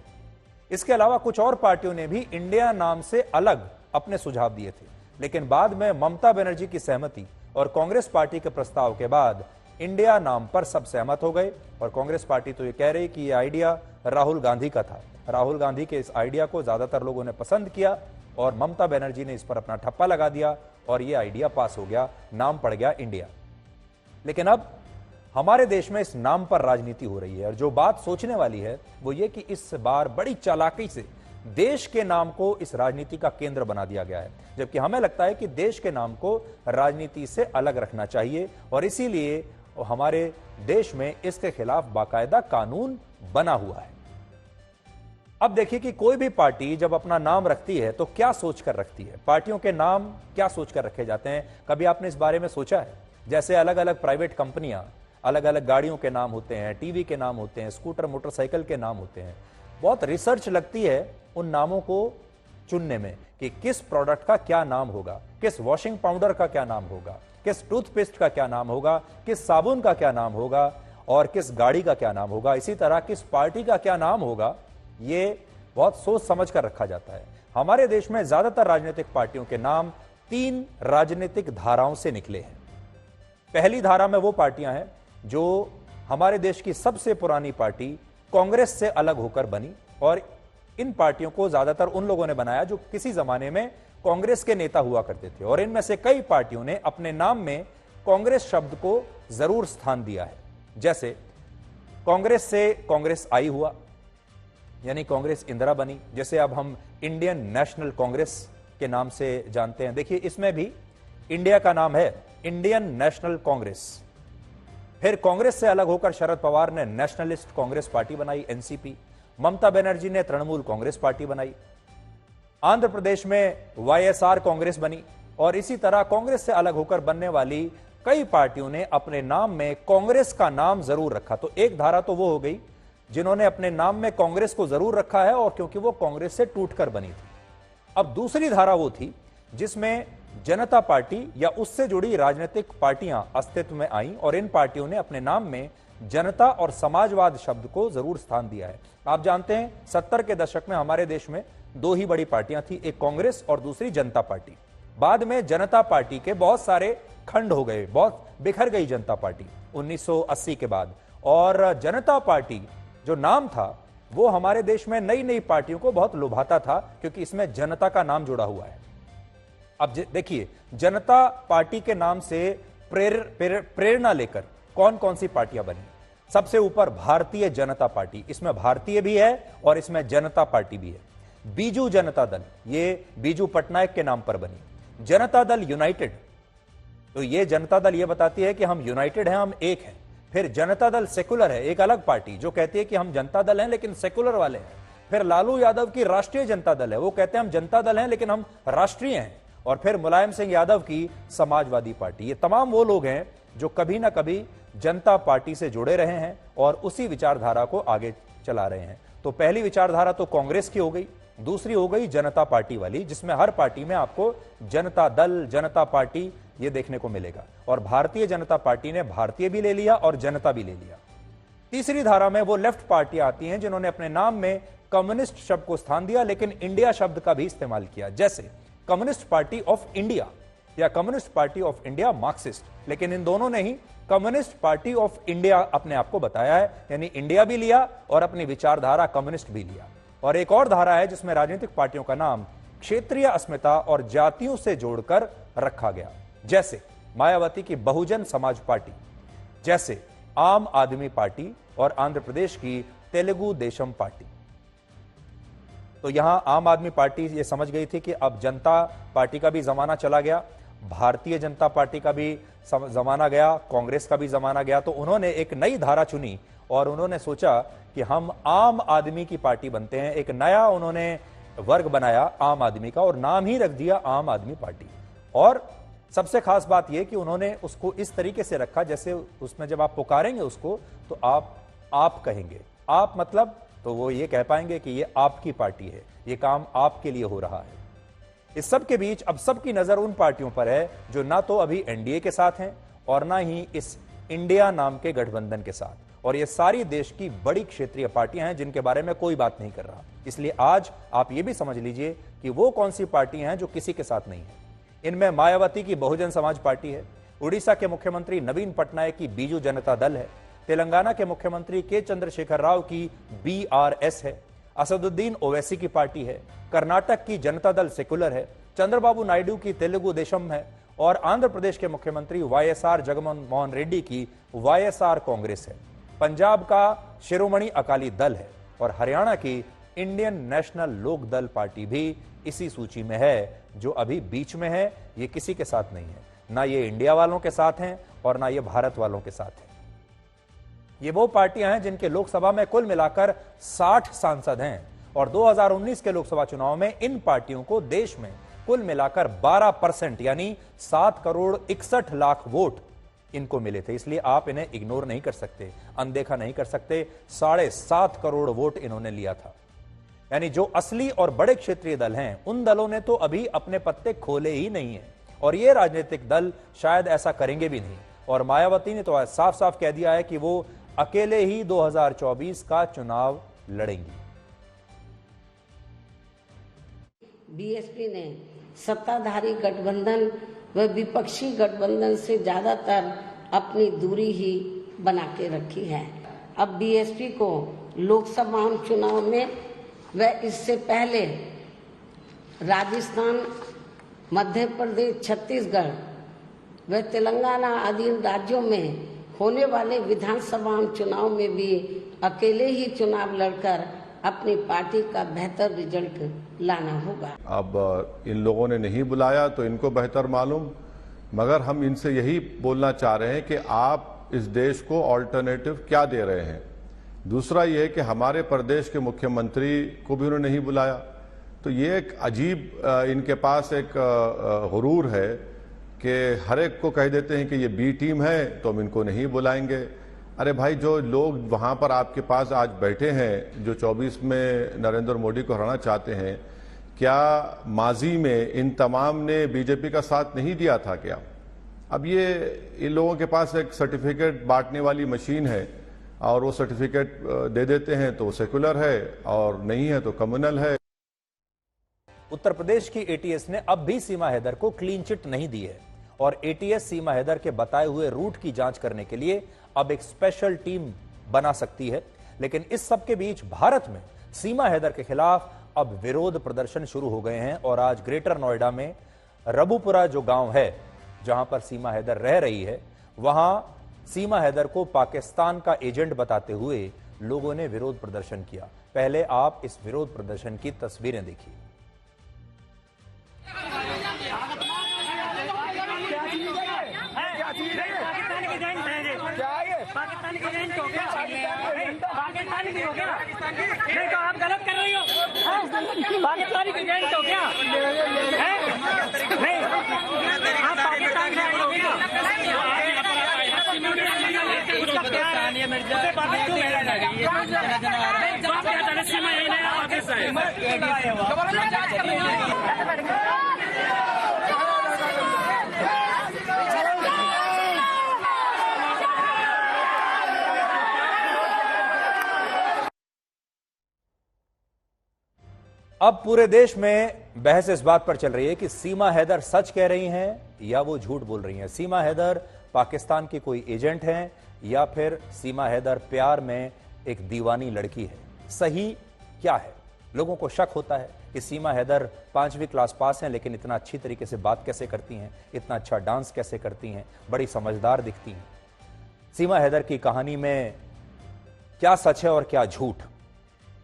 इसके अलावा कुछ और पार्टियों ने भी इंडिया नाम से अलग अपने सुझाव दिए थे, लेकिन बाद में ममता बनर्जी की सहमति और कांग्रेस पार्टी के प्रस्ताव के बाद इंडिया नाम पर सब सहमत हो गए। और कांग्रेस पार्टी तो ये कह रही कि ये आइडिया राहुल गांधी का था। राहुल गांधी के इस आइडिया को ज्यादातर लोगों ने पसंद किया और ममता बनर्जी ने इस पर अपना ठप्पा लगा दिया और ये आइडिया पास हो गया, नाम पड़ गया इंडिया। लेकिन अब हमारे देश में इस नाम पर राजनीति हो रही है और जो बात सोचने वाली है वो ये कि इस बार बड़ी चालाकी से देश के नाम को इस राजनीति का केंद्र बना दिया गया है, जबकि हमें लगता है कि देश के नाम को राजनीति से अलग रखना चाहिए और इसीलिए हमारे देश में इसके खिलाफ बाकायदा कानून बना हुआ है। अब देखिए कि कोई भी पार्टी जब अपना नाम रखती है तो क्या सोचकर रखती है। पार्टियों के नाम क्या सोचकर रखे जाते हैं, कभी आपने इस बारे में सोचा है? जैसे अलग अलग प्राइवेट कंपनियां, अलग अलग गाड़ियों के नाम होते हैं, टीवी के नाम होते हैं, स्कूटर मोटरसाइकिल के नाम होते हैं। बहुत रिसर्च लगती है उन नामों को चुनने में कि किस प्रोडक्ट का क्या नाम होगा, किस वॉशिंग पाउडर का क्या नाम होगा, किस टूथपेस्ट का क्या नाम होगा, किस साबुन का क्या नाम होगा और किस गाड़ी का क्या नाम होगा, इसी तरह किस पार्टी का क्या नाम होगा। ये बहुत सोच समझ कर रखा जाता है। हमारे देश में ज्यादातर राजनीतिक पार्टियों के नाम 3 राजनीतिक धाराओं से निकले हैं। पहली धारा में वो पार्टियां हैं जो हमारे देश की सबसे पुरानी पार्टी कांग्रेस से अलग होकर बनी और इन पार्टियों को ज्यादातर उन लोगों ने बनाया जो किसी जमाने में कांग्रेस के नेता हुआ करते थे और इनमें से कई पार्टियों ने अपने नाम में कांग्रेस शब्द को जरूर स्थान दिया है। जैसे कांग्रेस से कांग्रेस आई हुआ, यानी कांग्रेस इंदिरा बनी, जैसे अब हम इंडियन नेशनल कांग्रेस के नाम से जानते हैं। देखिए इसमें भी इंडिया का नाम है इंडियन नेशनल कांग्रेस। फिर कांग्रेस से अलग होकर शरद पवार ने नेशनलिस्ट कांग्रेस पार्टी बनाई, एनसीपी। ममता बनर्जी ने तृणमूल कांग्रेस पार्टी बनाई। आंध्र प्रदेश में वाईएसआर कांग्रेस बनी और इसी तरह कांग्रेस से अलग होकर बनने वाली कई पार्टियों ने अपने नाम में कांग्रेस का नाम जरूर रखा। तो एक धारा तो वो हो गई जिन्होंने अपने नाम में कांग्रेस को जरूर रखा है और क्योंकि वो कांग्रेस से टूटकर बनी थी। अब दूसरी धारा वो थी जिसमें जनता पार्टी या उससे जुड़ी राजनीतिक पार्टियां अस्तित्व में आईं और इन पार्टियों ने अपने नाम में जनता और समाजवाद शब्द को जरूर स्थान दिया है। आप जानते हैं 70 के दशक में हमारे देश में 2 ही बड़ी पार्टियां थी, एक कांग्रेस और दूसरी जनता पार्टी। बाद में जनता पार्टी के बहुत सारे खंड हो गए, बहुत बिखर गई जनता पार्टी 1980 के बाद। और जनता पार्टी जो नाम था वो हमारे देश में नई नई पार्टियों को बहुत लुभाता था क्योंकि इसमें जनता का नाम जुड़ा हुआ है। अब देखिए जनता पार्टी के नाम से प्रेरणा लेकर कौन कौन सी पार्टियां बनी। सबसे ऊपर भारतीय जनता पार्टी, इसमें भारतीय भी है और इसमें जनता पार्टी भी है। बीजू जनता दल, ये बीजू पटनायक के नाम पर बनी। जनता दल यूनाइटेड, तो ये जनता दल ये बताती है कि हम यूनाइटेड हैं, हम एक हैं। फिर जनता दल सेकुलर है, एक अलग पार्टी जो कहती है कि हम जनता दल हैं लेकिन सेकुलर वाले हैं। फिर लालू यादव की राष्ट्रीय जनता दल है, वो कहते हैं हम जनता दल हैं लेकिन हम राष्ट्रीय हैं। और फिर मुलायम सिंह यादव की समाजवादी पार्टी। ये तमाम वो लोग हैं जो कभी ना कभी जनता पार्टी से जुड़े रहे हैं और उसी विचारधारा को आगे चला रहे हैं। तो पहली विचारधारा तो कांग्रेस की हो गई, दूसरी हो गई जनता पार्टी वाली, जिसमें हर पार्टी में आपको जनता दल, जनता पार्टी ये देखने को मिलेगा। और भारतीय जनता पार्टी ने भारतीय भी ले लिया और जनता भी ले लिया। तीसरी धारा में वो लेफ्ट पार्टियां आती हैं जिन्होंने अपने नाम में कम्युनिस्ट शब्द को स्थान दिया लेकिन इंडिया शब्द का भी इस्तेमाल किया, जैसे कम्युनिस्ट पार्टी ऑफ इंडिया या communist party of India Marxist. लेकिन इन दोनों ने ही कम्युनिस्ट पार्टी ऑफ इंडिया अपने आप को बताया है, यानी इंडिया भी लिया और अपनी विचारधारा कम्युनिस्ट भी लिया। और एक और धारा है जिसमें राजनीतिक पार्टियों का नाम क्षेत्रीय अस्मिता और जातियों से जोड़कर रखा गया, जैसे मायावती की बहुजन समाज पार्टी, जैसे आम आदमी पार्टी और आंध्र प्रदेश की तेलुगु देशम पार्टी। तो यहां आम आदमी पार्टी ये समझ गई थी कि अब जनता पार्टी का भी जमाना चला गया, भारतीय जनता पार्टी का भी जमाना गया, कांग्रेस का भी जमाना गया। तो उन्होंने एक नई धारा चुनी और उन्होंने सोचा कि हम आम आदमी की पार्टी बनते हैं। एक नया उन्होंने वर्ग बनाया आम आदमी का और नाम ही रख दिया आम आदमी पार्टी। और सबसे खास बात यह कि उन्होंने उसको इस तरीके से रखा जैसे उसमें जब आप पुकारेंगे उसको तो आप कहेंगे। आप मतलब तो वो ये कह पाएंगे कि ये आपकी पार्टी है, ये काम आपके लिए हो रहा है। इस सब के बीच अब सबकी नजर उन पार्टियों पर है जो ना तो अभी एनडीए के साथ हैं और ना ही इस इंडिया नाम के गठबंधन के साथ, और ये सारी देश की बड़ी क्षेत्रीय पार्टियां हैं जिनके बारे में कोई बात नहीं कर रहा। इसलिए आज आप ये भी समझ लीजिए कि वो कौन सी पार्टियां हैं जो किसी के साथ नहीं है। इनमें मायावती की बहुजन समाज पार्टी है, उड़ीसा के मुख्यमंत्री नवीन पटनायक की बीजू जनता दल है, तेलंगाना के मुख्यमंत्री के चंद्रशेखर राव की बीआरएस है, असदुद्दीन ओवैसी की पार्टी है, कर्नाटक की जनता दल सेकुलर है, चंद्रबाबू नायडू की तेलुगु देशम है और आंध्र प्रदेश के मुख्यमंत्री वाईएसआर जगनमोहन रेड्डी की वाईएसआर कांग्रेस है। पंजाब का शिरोमणि अकाली दल है और हरियाणा की इंडियन नेशनल लोक दल पार्टी भी इसी सूची में है, जो अभी बीच में है। ये किसी के साथ नहीं है, ना ये इंडिया वालों के साथ हैं और ना ये भारत वालों के साथ है। ये वो पार्टियां हैं जिनके लोकसभा में कुल मिलाकर 60 सांसद हैं और 2019 के लोकसभा चुनाव में इन पार्टियों को देश में कुल मिलाकर 12% यानी 7 करोड़ 61 लाख वोट इनको मिले थे। इसलिए आप इन्हें इग्नोर नहीं कर सकते, अनदेखा नहीं कर सकते। 7.5 करोड़ वोट इन्होंने लिया था। यानी जो असली और बड़े क्षेत्रीय दल हैं, उन दलों ने तो अभी अपने पत्ते खोले ही नहीं है और ये राजनीतिक दल शायद ऐसा करेंगे भी नहीं। और मायावती ने तो साफ साफ कह दिया है कि वो अकेले ही 2024 का चुनाव लड़ेंगी। बीएसपी ने सत्ताधारी गठबंधन व विपक्षी गठबंधन से ज्यादातर अपनी दूरी ही बना के रखी है। अब बीएसपी को लोकसभा चुनाव में व इससे पहले राजस्थान, मध्य प्रदेश, छत्तीसगढ़ व तेलंगाना आदि राज्यों में होने वाले विधानसभा चुनाव में भी अकेले ही चुनाव लड़कर अपनी पार्टी का बेहतर रिजल्ट लाना होगा। अब इन लोगों ने नहीं बुलाया तो इनको बेहतर मालूम, मगर हम इनसे यही बोलना चाह रहे हैं कि आप इस देश को ऑल्टरनेटिव क्या दे रहे हैं। दूसरा ये है कि हमारे प्रदेश के मुख्यमंत्री को भी उन्होंने नहीं बुलाया, तो ये एक अजीब इनके पास एक गुरूर है कि हर एक को कह देते हैं कि ये बी टीम है तो हम इनको नहीं बुलाएंगे। अरे भाई, जो लोग वहां पर आपके पास आज बैठे हैं, जो 24 में नरेंद्र मोदी को हराना चाहते हैं, क्या माजी में इन तमाम ने बीजेपी का साथ नहीं दिया था क्या? अब ये इन लोगों के पास एक सर्टिफिकेट बांटने वाली मशीन है और वो सर्टिफिकेट दे देते हैं तो सेकुलर है और नहीं है तो कम्युनल है। उत्तर प्रदेश की एटीएस ने अब भी सीमा हैदर को क्लीन चिट नहीं दी है और एटीएस सीमा हैदर के बताए हुए रूट की जांच करने के लिए अब एक स्पेशल टीम बना सकती है। लेकिन इस सब के बीच भारत में सीमा हैदर के खिलाफ अब विरोध प्रदर्शन शुरू हो गए हैं और आज ग्रेटर नोएडा में रबुपुरा जो गांव है जहां पर सीमा हैदर रह रही है, वहां सीमा हैदर को पाकिस्तान का एजेंट बताते हुए लोगों ने विरोध प्रदर्शन किया। पहले आप इस विरोध प्रदर्शन की तस्वीरें देखिए। पाकिस्तानी एजेंट हो गया, पाकिस्तानी भी हो गया, नहीं तो आप गलत कर रही हो। पाकिस्तानी एजेंट हो गया, नहीं आप पाकिस्तान से हो गया। उसका प्यार है, उसे बात क्यों मेरा नहीं? आप क्या तलस्सी में यही नया वापस है? अब पूरे देश में बहस इस बात पर चल रही है कि सीमा हैदर सच कह रही हैं या वो झूठ बोल रही हैं। सीमा हैदर पाकिस्तान की कोई एजेंट हैं या फिर सीमा हैदर प्यार में एक दीवानी लड़की है। सही क्या है? लोगों को शक होता है कि सीमा हैदर 5वीं क्लास पास हैं, लेकिन इतना अच्छी तरीके से बात कैसे करती हैं, इतना अच्छा डांस कैसे करती हैं, बड़ी समझदार दिखती हैं। सीमा हैदर की कहानी में क्या सच है और क्या झूठ,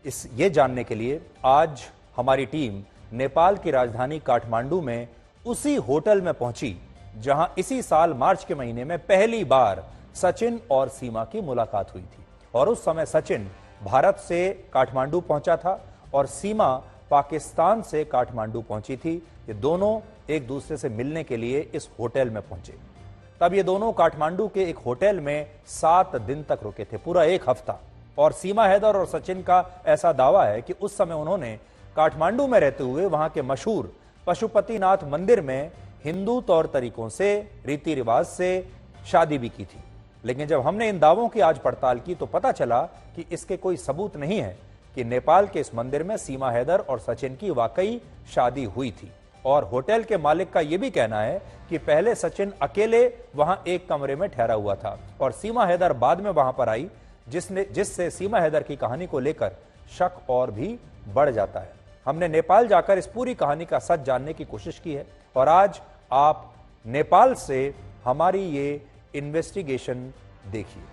ये जानने के लिए आज हमारी टीम नेपाल की राजधानी काठमांडू में उसी होटल में पहुंची जहां इसी साल मार्च के महीने में पहली बार सचिन और सीमा की मुलाकात हुई थी। और उस समय सचिन भारत से काठमांडू पहुंचा था और सीमा पाकिस्तान से काठमांडू पहुंची थी। ये दोनों एक दूसरे से मिलने के लिए इस होटल में पहुंचे। तब ये दोनों काठमांडू के एक होटल में 7 दिन तक रुके थे, पूरा एक हफ्ता। और सीमा हैदर और सचिन का ऐसा दावा है कि उस समय उन्होंने काठमांडू में रहते हुए वहां के मशहूर पशुपतिनाथ मंदिर में हिंदू तौर तरीकों से, रीति रिवाज से शादी भी की थी। लेकिन जब हमने इन दावों की आज पड़ताल की तो पता चला कि इसके कोई सबूत नहीं है कि नेपाल के इस मंदिर में सीमा हैदर और सचिन की वाकई शादी हुई थी। और होटल के मालिक का यह भी कहना है कि पहले सचिन अकेले वहां एक कमरे में ठहरा हुआ था और सीमा हैदर बाद में वहां पर आई, जिससे सीमा हैदर की कहानी को लेकर शक और भी बढ़ जाता है। हमने नेपाल जाकर इस पूरी कहानी का सच जानने की कोशिश की है और आज आप नेपाल से हमारी ये इन्वेस्टिगेशन देखिए।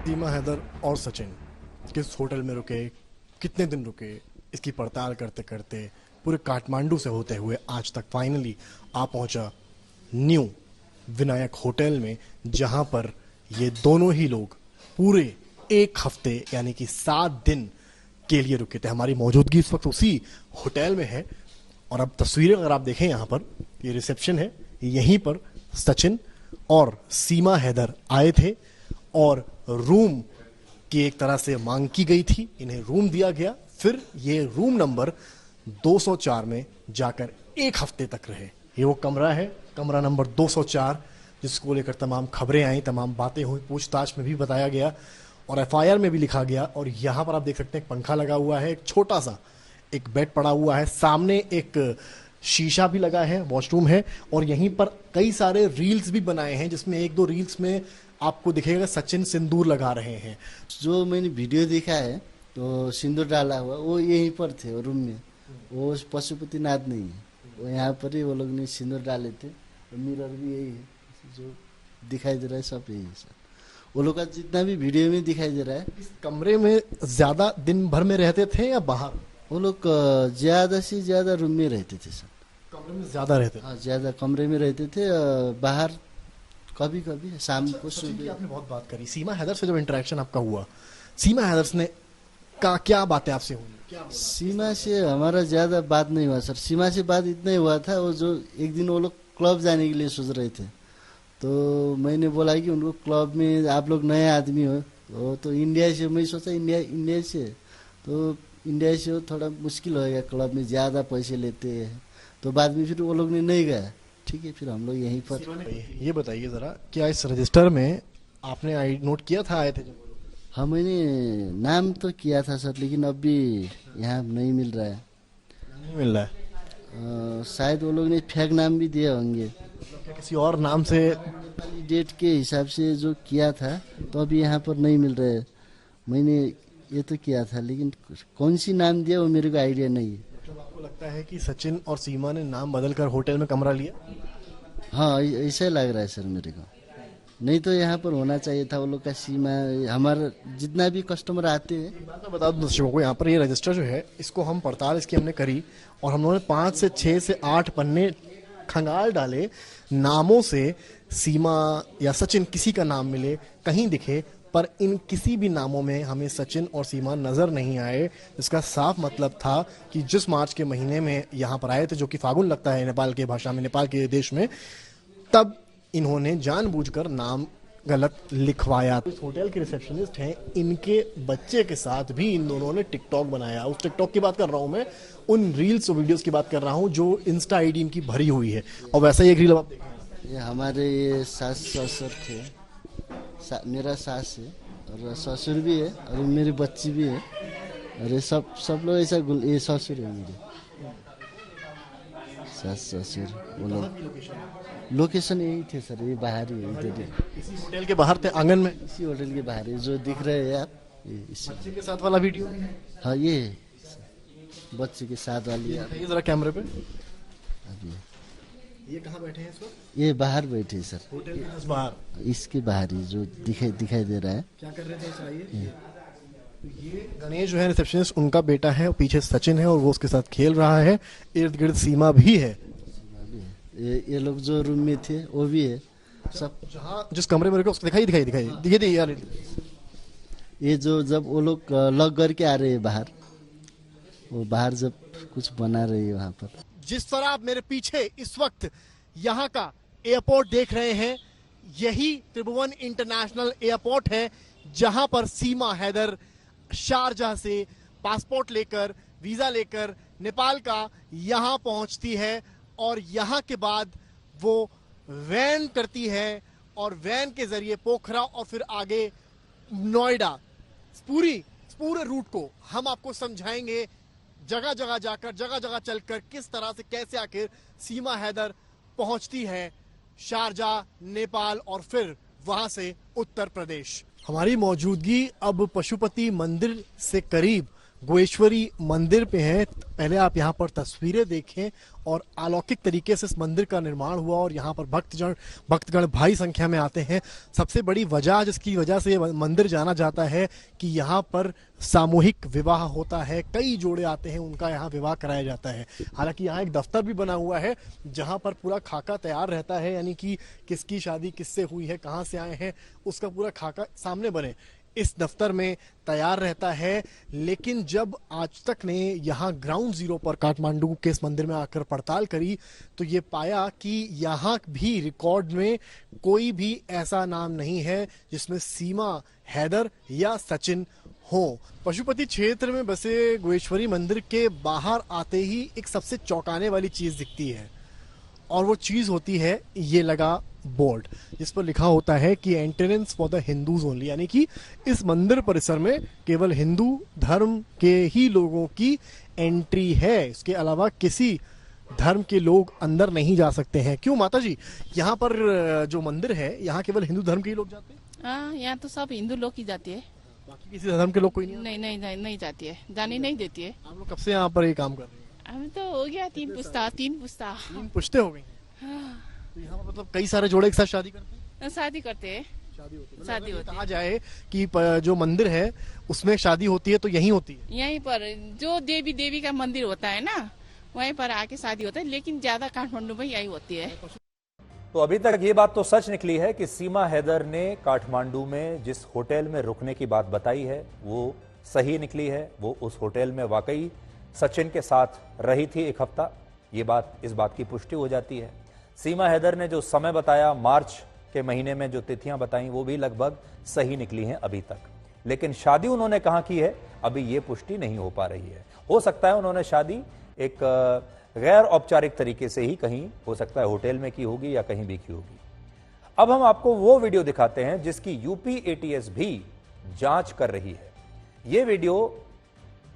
सीमा हैदर और सचिन किस होटल में रुके, कितने दिन रुके, इसकी पड़ताल करते करते पूरे काठमांडू से होते हुए आज तक फाइनली आ पहुंचा न्यू विनायक होटल में, जहां पर ये दोनों ही लोग पूरे एक हफ्ते यानी कि 7 दिन के लिए रुके थे। हमारी मौजूदगी इस वक्त उसी होटल में है और अब तस्वीरें अगर आप देखें, यहाँ पर ये रिसेप्शन है, यहीं पर सचिन और सीमा हैदर आए थे और रूम की एक तरह से मांग की गई थी, इन्हें रूम दिया गया, फिर ये रूम नंबर 204 में जाकर एक हफ्ते तक रहे। ये वो कमरा है, कमरा नंबर 204, जिसको लेकर तमाम खबरें आई, तमाम बातें हुई, पूछताछ में भी बताया गया और एफआईआर में भी लिखा गया। और यहाँ पर आप देख सकते हैं एक पंखा लगा हुआ है, एक छोटा सा एक बेड पड़ा हुआ है, सामने एक शीशा भी लगा है, वॉशरूम है और यहीं पर कई सारे रील्स भी बनाए हैं, जिसमें 1-2 रील्स में आपको दिखेगा सचिन सिंदूर लगा रहे हैं। जो मैंने वीडियो देखा है तो सिंदूर डाला हुआ वो यहीं पर थे रूम में, वो पशुपतिनाथ नहीं है, वो यहाँ पर ही वो लोग ने सिंदूर डाले थे। मिरर भी यही है, जो दिखाई दे रहा है सब यही है सर। वो लोग का जितना भी वीडियो में दिखाई दे रहा है। इस कमरे में ज्यादा दिन भर में रहते थे या बाहर? वो लोग ज्यादा से ज्यादा रूम में रहते थे सर। कमरे में ज्यादा रहते थे? हाँ, ज्यादा कमरे में रहते थे, बाहर कभी कभी शाम को। आपने बहुत बात करी, सीमा हैदर से जब इंटरेक्शन आपका हुआ, सीमा हैदर ने का क्या बातें आपसे हुई? सीमा से हमारा ज्यादा बात नहीं हुआ सर। सीमा से बात इतना ही हुआ था, वो जो एक दिन वो लोग क्लब जाने के लिए सोच रहे थे, तो मैंने बोला कि उनको क्लब में आप लोग नए आदमी हो, वो तो इंडिया से, मैं सोचा इंडिया से, तो इंडिया से थोड़ा मुश्किल होगा, क्लब में ज़्यादा पैसे लेते हैं, तो बाद में फिर वो लोग ने नहीं गया। ठीक है, फिर हम लोग यहीं पर। ये बताइए ज़रा, क्या इस रजिस्टर में आपने आई नोट किया था आए थे जब? हाँ, मैंने नाम तो किया था सर, लेकिन अभी यहाँ नहीं मिल रहा है। नहीं मिल रहा है? शायद वो लोग ने फेक नाम भी दिए होंगे, किसी और नाम से। डेट के हिसाब से जो किया था, तो अभी यहाँ पर नहीं मिल रहा है। मैंने ये तो किया था, लेकिन कौन सी नाम दिया वो मेरे को आइडिया नहीं है। मतलब आपको लगता है कि सचिन और सीमा ने नाम बदलकर होटल में कमरा लिया? हाँ, ऐसा लग रहा है सर मेरे को। नहीं तो यहाँ पर होना चाहिए था वो लोग का सीमा। हमारा जितना भी कस्टमर आते हैं, बात मैं बता दूं दर्शकों को, यहाँ पर ये रजिस्टर जो है, इसको हम पड़ताल इसकी हमने करी और हम लोगों ने 5 से 6 से 8 पन्ने खंगाल डाले, नामों से सीमा या सचिन किसी का नाम मिले, कहीं दिखे, पर इन किसी भी नामों में हमें सचिन और सीमा नजर नहीं आए। इसका साफ मतलब था कि जिस मार्च के महीने में यहाँ पर आए थे, जो कि फागुन लगता है नेपाल के भाषा में, नेपाल के देश में, तब इन्होंने जानबूझकर नाम गलत लिखवाया। इस होटल के रिसेप्शनिस्ट हैं, इनके बच्चे के साथ भी इन दोनों ने टिकटॉक बनाया। उस टिकटॉक की बात कर रहा हूं मैं, उन रील्स और वीडियोस की बात कर रहा हूं जो इंस्टा आईडी इनकी भरी हुई है। और वैसा ही एक रील आप देखें, ये हमारे ये सास ससुर थे, मेरा सास है और ससुर भी है और मेरी बच्ची भी है, और ये सब लोग ऐसा, ये ससुर है मेरे, सास ससुर। वो लोग लोकेशन यही थे सर, ये बाहर ही है, इधर इसी होटल के बाहर थे, आंगन में, इसी होटल के बाहर है, जो दिख रहे हैं आप, बच्चे के साथ वाला वीडियो। हाँ, ये बच्चे के साथ वाली। ये जरा कैमरे पे, ये कहाँ बैठे हैं इस वक्त? ये बाहर बैठे सर, होटल के बाहर, इसके बाहर ही जो दिखाई दे रहा है। क्या कर रहे थे चाहिए? ये गणेश जो है रिसेप्शनिस्ट, उनका बेटा है, और पीछे सचिन है और वो उसके साथ खेल रहा है, इर्द गिर्द सीमा भी है। ये लोग जो रूम में थे वो भी है सब। जहाँ जिस कमरे में उसको दिखाई यार, ये जो जब वो लोग लॉक करके आ रहे हैं बाहर, वो बाहर जब कुछ बना रही है वहाँ पर। जिस तरह आप मेरे पीछे इस वक्त यहाँ का एयरपोर्ट देख रहे हैं, यही त्रिभुवन इंटरनेशनल एयरपोर्ट है जहां पर सीमा हैदर शारजाह से पासपोर्ट लेकर, वीजा लेकर नेपाल का यहां पहुंचती है और यहां के बाद वो वैन करती है और वैन के जरिए पोखरा और फिर आगे नोएडा। पूरे रूट को हम आपको समझाएंगे, जगह जगह जाकर, जगह जगह चलकर किस तरह से, कैसे आखिर सीमा हैदर पहुंचती है शारजाह, नेपाल और फिर वहां से उत्तर प्रदेश। हमारी मौजूदगी अब पशुपति मंदिर से करीब गोएश्वरी मंदिर पे है। पहले आप यहाँ पर तस्वीरें देखें और अलौकिक तरीके से इस मंदिर का निर्माण हुआ और यहाँ पर भक्तगण भारी संख्या में आते हैं। सबसे बड़ी वजह जिसकी वजह से ये मंदिर जाना जाता है कि यहाँ पर सामूहिक विवाह होता है, कई जोड़े आते हैं, उनका यहाँ विवाह कराया जाता है। हालांकि यहाँ एक दफ्तर भी बना हुआ है जहाँ पर पूरा खाका तैयार रहता है, यानी कि किसकी शादी किससे हुई है, कहाँ से आए हैं, उसका पूरा खाका सामने बने इस दफ्तर में तैयार रहता है। लेकिन जब आज तक ने यहाँ ग्राउंड जीरो पर काठमांडू के इस मंदिर में आकर पड़ताल करी तो ये पाया कि यहाँ भी रिकॉर्ड में कोई भी ऐसा नाम नहीं है जिसमें सीमा हैदर या सचिन हो। पशुपति क्षेत्र में बसे गोएश्वरी मंदिर के बाहर आते ही एक सबसे चौंकाने वाली चीज दिखती है और वो चीज होती है ये लगा बोर्ड जिस पर लिखा होता है कि entrance for the Hindus only, यानी कि इस मंदिर परिसर में केवल हिंदू धर्म के ही लोगों की एंट्री है, इसके अलावा किसी धर्म के लोग अंदर नहीं जा सकते हैं। क्यों माता जी, यहाँ पर जो मंदिर है यहाँ केवल हिंदू धर्म के ही लोग जाते हैं? हाँ, यहाँ तो सब हिंदू लोग ही जाते हैं, बाकी किसी धर्म के लोग कोई नहीं? नहीं जाती है, जाने नहीं देती है। आप लोग कब से यहाँ पर ये काम कर रहे हैं? हम तो हो गया तीन पुश्ते हो गई। तो यहाँ पर मतलब कई सारे जोड़े एक साथ शादी करते हैं? शादी करते हैं, शादी होती है। कहा जाए कि जो मंदिर है उसमें शादी होती है तो यहीं होती है? यहीं पर जो देवी का मंदिर होता है ना, वहीं पर आके शादी होता है, लेकिन ज्यादा काठमांडू में यही होती है। तो अभी तक ये बात तो सच निकली है कि सीमा हैदर ने काठमांडू में जिस होटल में रुकने की बात बताई है वो सही निकली है। वो उस होटल में वाकई सचिन के साथ रही थी एक हफ्ता। ये बात, इस बात की पुष्टि हो जाती है। सीमा हैदर ने जो समय बताया, मार्च के महीने में जो तिथियां बताई, वो भी लगभग सही निकली हैं अभी तक। लेकिन शादी उन्होंने कहां की है अभी ये पुष्टि नहीं हो पा रही है। हो सकता है उन्होंने शादी एक गैर औपचारिक तरीके से ही, कहीं हो सकता है होटल में की होगी या कहीं भी की होगी। अब हम आपको वो वीडियो दिखाते हैं जिसकी यूपी एटीएस भी जांच कर रही है। ये वीडियो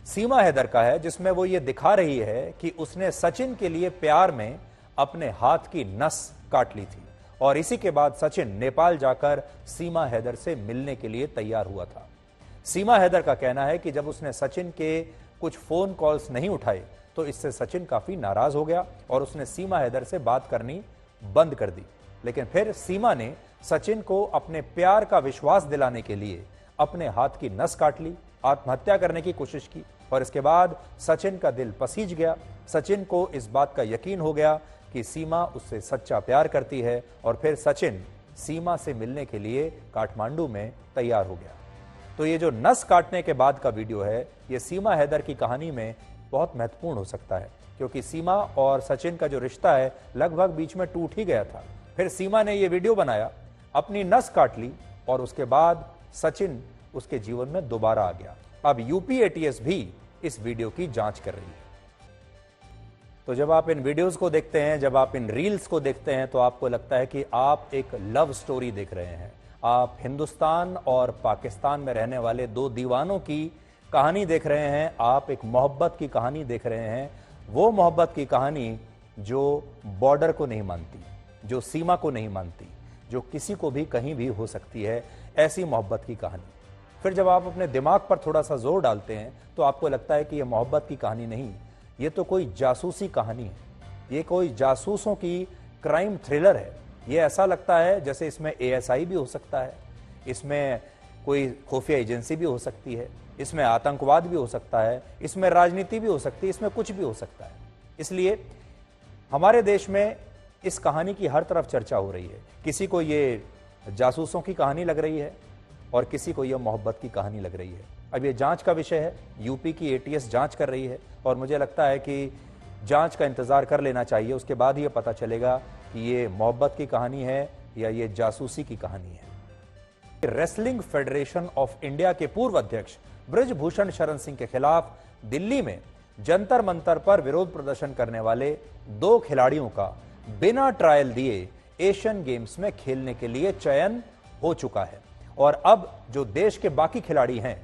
सीमा हैदर का है जिसमें वो ये दिखा रही है कि उसने सचिन के लिए प्यार में अपने हाथ की नस काट ली थी और इसी के बाद सचिन नेपाल जाकर सीमा हैदर से मिलने के लिए तैयार हुआ था। सीमा हैदर का कहना है कि जब उसने सचिन के कुछ फोन कॉल्स नहीं उठाए तो इससे सचिन काफी नाराज हो गया और उसने सीमा हैदर से बात करनी बंद कर दी। लेकिन फिर सीमा ने सचिन को अपने प्यार का विश्वास दिलाने के लिए अपने हाथ की नस काट ली, आत्महत्या करने की कोशिश की और इसके बाद सचिन का दिल पसीज गया। सचिन को इस बात का यकीन हो गया कि सीमा उससे सच्चा प्यार करती है और फिर सचिन सीमा से मिलने के लिए काठमांडू में तैयार हो गया। तो ये जो नस काटने के बाद का वीडियो है, ये सीमा हैदर की कहानी में बहुत महत्वपूर्ण हो सकता है क्योंकि सीमा और सचिन का जो रिश्ता है लगभग बीच में टूट ही गया था। फिर सीमा ने ये वीडियो बनाया, अपनी नस काट ली और उसके बाद सचिन उसके जीवन में दोबारा आ गया। अब यूपी एटीएस भी इस वीडियो की जांच कर रही है। तो जब आप इन वीडियोस को देखते हैं, जब आप इन रील्स को देखते हैं तो आपको लगता है कि आप एक लव स्टोरी देख रहे हैं। आप हिंदुस्तान और पाकिस्तान में रहने वाले दो दीवानों की कहानी देख रहे हैं। आप एक मोहब्बत की कहानी देख रहे हैं, वो मोहब्बत की कहानी जो बॉर्डर को नहीं मानती, जो सीमा को नहीं मानती, जो किसी को भी कहीं भी हो सकती है, ऐसी मोहब्बत की कहानी। फिर जब आप अपने दिमाग पर थोड़ा सा जोर डालते हैं तो आपको लगता है कि यह मोहब्बत की कहानी नहीं, ये तो कोई जासूसी कहानी है, ये कोई जासूसों की क्राइम थ्रिलर है। ये ऐसा लगता है जैसे इसमें एएसआई भी हो सकता है, इसमें कोई खुफिया एजेंसी भी हो सकती है, इसमें आतंकवाद भी हो सकता है, इसमें राजनीति भी हो सकती है, इसमें कुछ भी हो सकता है। इसलिए हमारे देश में इस कहानी की हर तरफ चर्चा हो रही है। किसी को ये जासूसों की कहानी लग रही है और किसी को यह मोहब्बत की कहानी लग रही है। अब ये जांच का विषय है, यूपी की एटीएस जांच कर रही है और मुझे लगता है कि जांच का इंतजार कर लेना चाहिए, उसके बाद ही ये पता चलेगा कि ये मोहब्बत की कहानी है या ये जासूसी की कहानी है। रेसलिंग फेडरेशन ऑफ इंडिया के पूर्व अध्यक्ष बृजभूषण शरण सिंह के खिलाफ दिल्ली में जंतर मंतर पर विरोध प्रदर्शन करने वाले 2 खिलाड़ियों का बिना ट्रायल दिए एशियन गेम्स में खेलने के लिए चयन हो चुका है। और अब जो देश के बाकी खिलाड़ी हैं,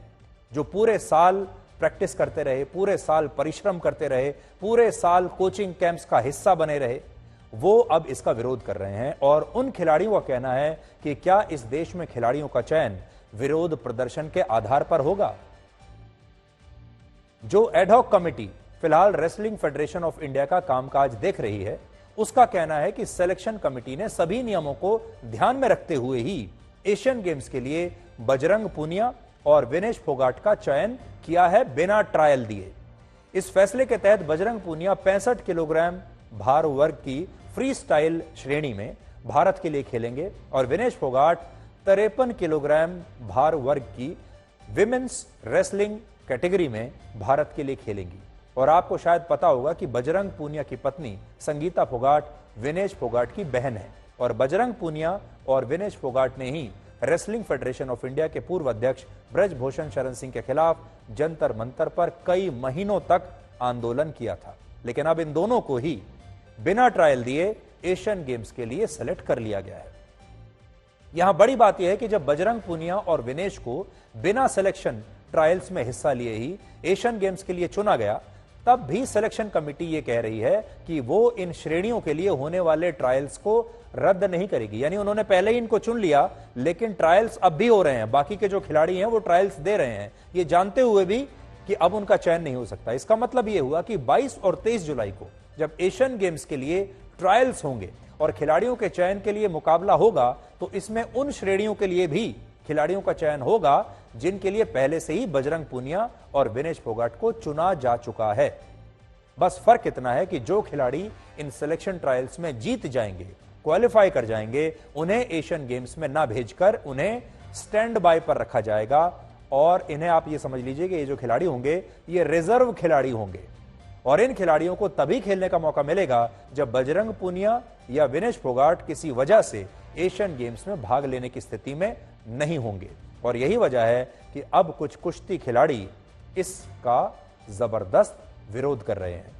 जो पूरे साल प्रैक्टिस करते रहे, पूरे साल परिश्रम करते रहे, पूरे साल कोचिंग कैंप्स का हिस्सा बने रहे, वो अब इसका विरोध कर रहे हैं। और उन खिलाड़ियों का कहना है कि क्या इस देश में खिलाड़ियों का चयन विरोध प्रदर्शन के आधार पर होगा। जो एडहॉक कमेटी फिलहाल रेसलिंग फेडरेशन ऑफ इंडिया का कामकाज देख रही है, उसका कहना है कि सिलेक्शन कमेटी ने सभी नियमों को ध्यान में रखते हुए ही एशियन गेम्स के लिए बजरंग पूनिया और विनेश फोगाट का चयन किया है बिना ट्रायल दिए। इस फैसले के तहत बजरंग पूनिया 65 किलोग्राम भार वर्ग की फ्री स्टाइल श्रेणी में भारत के लिए खेलेंगे और विनेश फोगाट 53 किलोग्राम भार वर्ग की विमेन्स रेसलिंग कैटेगरी में भारत के लिए खेलेंगी। और आपको शायद पता होगा कि बजरंग पूनिया की पत्नी संगीता फोगाट विनेश फोगाट की बहन है और बजरंग पूनिया और विनेश फोगाट ने ही रेसलिंग फेडरेशन ऑफ इंडिया के पूर्व अध्यक्ष बृजभूषण शरण सिंह के खिलाफ जंतर मंतर पर कई महीनों तक आंदोलन किया था। लेकिन अब इन दोनों को ही बिना ट्रायल दिए एशियन गेम्स के लिए सेलेक्ट कर लिया गया है। यहां बड़ी बात यह है कि जब बजरंग पूनिया और विनेश को बिना सिलेक्शन ट्रायल्स में हिस्सा लिए ही एशियन गेम्स के लिए चुना गया, तब भी सिलेक्शन कमेटी यह कह रही है कि वो इन श्रेणियों के लिए होने वाले ट्रायल्स को रद्द नहीं करेगी। यानी उन्होंने पहले ही इनको चुन लिया, लेकिन ट्रायल्स अब भी हो रहे हैं, बाकी के जो खिलाड़ी हैं वो ट्रायल्स दे रहे हैं, ये जानते हुए भी कि अब उनका चयन नहीं हो सकता। इसका मतलब यह हुआ कि 22 और 23 जुलाई को जब एशियन गेम्स के लिए ट्रायल्स होंगे और खिलाड़ियों के चयन के लिए मुकाबला होगा, तो इसमें उन श्रेणियों के लिए भी खिलाड़ियों का चयन होगा जिनके लिए पहले से ही बजरंग पूनिया और विनेश फोगाट को चुना जा चुका है। बस फर्क इतना है कि जो खिलाड़ी इन सिलेक्शन ट्रायल्स में जीत जाएंगे, क्वालिफाई कर जाएंगे, उन्हें एशियन गेम्स में ना भेजकर उन्हें स्टैंड बाय पर रखा जाएगा। और इन्हें आप ये समझ लीजिए कि ये जो खिलाड़ी होंगे ये रिजर्व खिलाड़ी होंगे और इन खिलाड़ियों को तभी खेलने का मौका मिलेगा जब बजरंग पूनिया या विनेश फोगाट किसी वजह से एशियन गेम्स में भाग लेने की स्थिति में नहीं होंगे। और यही वजह है कि अब कुछ कुश्ती खिलाड़ी इसका जबरदस्त विरोध कर रहे हैं।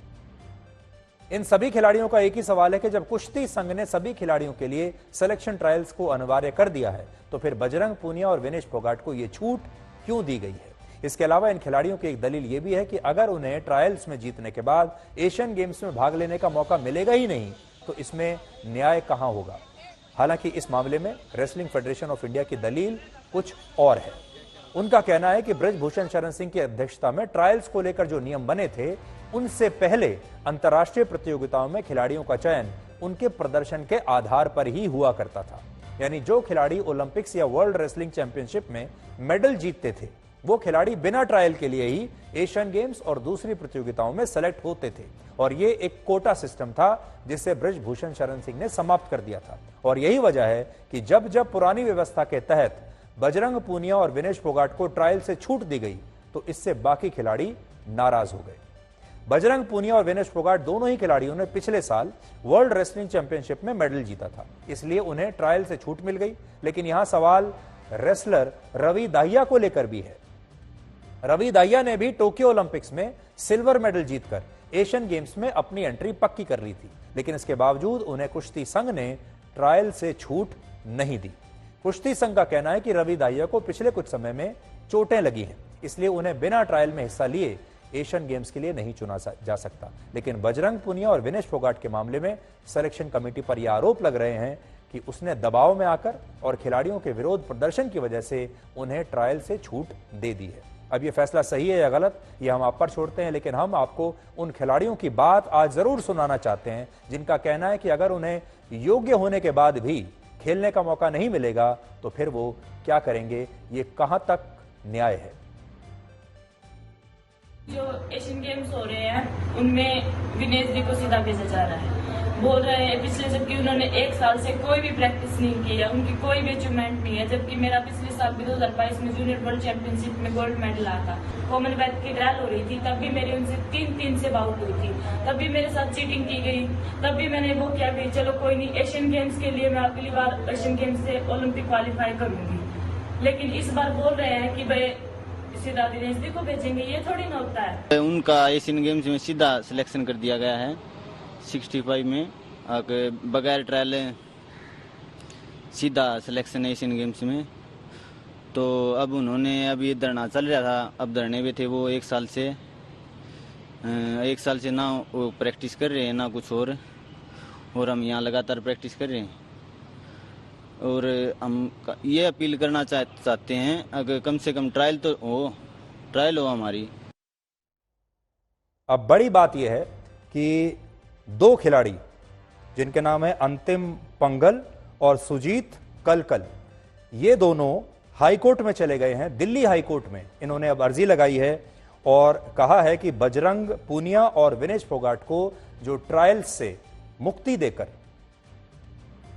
इन सभी खिलाड़ियों का एक ही सवाल है कि जब कुश्ती संघ ने सभी खिलाड़ियों के लिए सिलेक्शन ट्रायल्स को अनिवार्य कर दिया है, तो फिर बजरंग पूनिया और विनेश फोगाट को यह छूट क्यों दी गई है। इसके अलावा इन खिलाड़ियों की एक दलील यह भी है कि अगर उन्हें ट्रायल्स में जीतने के बाद एशियन गेम्स में भाग लेने का मौका मिलेगा ही नहीं, तो इसमें न्याय कहां होगा। हालांकि इस मामले में रेसलिंग फेडरेशन ऑफ इंडिया की दलील कुछ और है। उनका कहना है कि बृजभूषण शरण सिंह की अध्यक्षता में ट्रायल्स को लेकर जो नियम बने थे, उनसे पहले अंतर्राष्ट्रीय प्रतियोगिताओं में खिलाड़ियों का चयन उनके प्रदर्शन के आधार पर ही हुआ करता था। यानी जो खिलाड़ी ओलंपिक्स या वर्ल्ड रेसलिंग चैंपियनशिप में मेडल जीतते थे, वो खिलाड़ी बिना ट्रायल के लिए ही एशियन गेम्स और दूसरी प्रतियोगिताओं में सेलेक्ट होते थे। और ये एक कोटा सिस्टम था जिसे बृजभूषण शरण सिंह ने समाप्त कर दिया था। और यही वजह है कि जब जब पुरानी व्यवस्था के तहत बजरंग पूनिया और विनेश फोगाट को ट्रायल से छूट दी गई, तो इससे बाकी खिलाड़ी नाराज हो गए। बजरंग पूनिया और विनेश फोगाट दोनों ही खिलाड़ियों ने पिछले साल वर्ल्ड रेसलिंग चैंपियनशिप में मेडल जीता था, इसलिए उन्हें ट्रायल से छूट मिल गई। लेकिन यहां सवाल रेसलर रवि दाहिया को लेकर भी है। रवि दाहिया ने भी टोक्यो ओलंपिक्स में सिल्वर मेडल जीतकर एशियन गेम्स में अपनी एंट्री पक्की कर ली थी, लेकिन इसके बावजूद उन्हें कुश्ती संघ ने ट्रायल से छूट नहीं दी। कुश्ती संघ का कहना है कि रवि दाहिया को पिछले कुछ समय में चोटें लगी हैं, इसलिए उन्हें बिना ट्रायल में हिस्सा लिए एशियन गेम्स के लिए नहीं चुना जा सकता। लेकिन बजरंग पूनिया और विनेश फोगाट के मामले में सिलेक्शन कमेटी पर यह आरोप लग रहे हैं कि उसने दबाव में आकर और खिलाड़ियों के विरोध प्रदर्शन की वजह से उन्हें ट्रायल से छूट दे दी है। अब यह फैसला सही है या गलत, यह हम आप पर छोड़ते हैं, लेकिन हम आपको उन खिलाड़ियों की बात आज जरूर सुनाना चाहते हैं जिनका कहना है कि अगर उन्हें योग्य होने के बाद भी खेलने का मौका नहीं मिलेगा तो फिर वो क्या करेंगे, ये कहां तक न्याय है। जो एशियन गेम्स हो रहे हैं उनमें विनेश जी को सीधा भेजा जा रहा है। बोल रहे हैं पिछले, जबकि उन्होंने 1 साल से कोई भी प्रैक्टिस नहीं की है, उनकी कोई भी अचीवमेंट नहीं है। जबकि मेरा पिछले साल भी 2022 में जूनियर वर्ल्ड चैंपियनशिप में गोल्ड मेडल आया था। कॉमनवेल्थ की ट्रायल हो रही थी, तब भी मेरी उनसे 3-3 से बाउट हुई थी, तब भी मेरे साथ चीटिंग की गई। तब भी मैंने वो किया कि चलो कोई नहीं, एशियन गेम्स के लिए मैं अगली बार एशियन गेम्स से ओलंपिक क्वालिफाई करूंगी। लेकिन इस बार बोल रहे हैं कि भाई सीधा दिनेश को भेजेंगे, ये थोड़ी ना होता है। उनका एशियन गेम्स में सीधा सिलेक्शन कर दिया गया है 65 में, बगैर ट्रायल सीधा सिलेक्शन एशियन गेम्स में। तो अब उन्होंने, अभी धरना चल रहा था, अब धरने पे थे वो 1 साल से ना वो प्रैक्टिस कर रहे हैं ना कुछ और हम यहाँ लगातार प्रैक्टिस कर रहे हैं। और हम ये अपील करना चाहते हैं अगर कम से कम ट्रायल हो हमारी। अब बड़ी बात यह है कि 2 खिलाड़ी जिनके नाम है अंतिम पंगल और सुजीत कलकल, ये दोनों हाईकोर्ट में चले गए हैं, दिल्ली हाईकोर्ट में। इन्होंने अब अर्जी लगाई है और कहा है कि बजरंग पूनिया और विनेश फोगाट को जो ट्रायल से मुक्ति देकर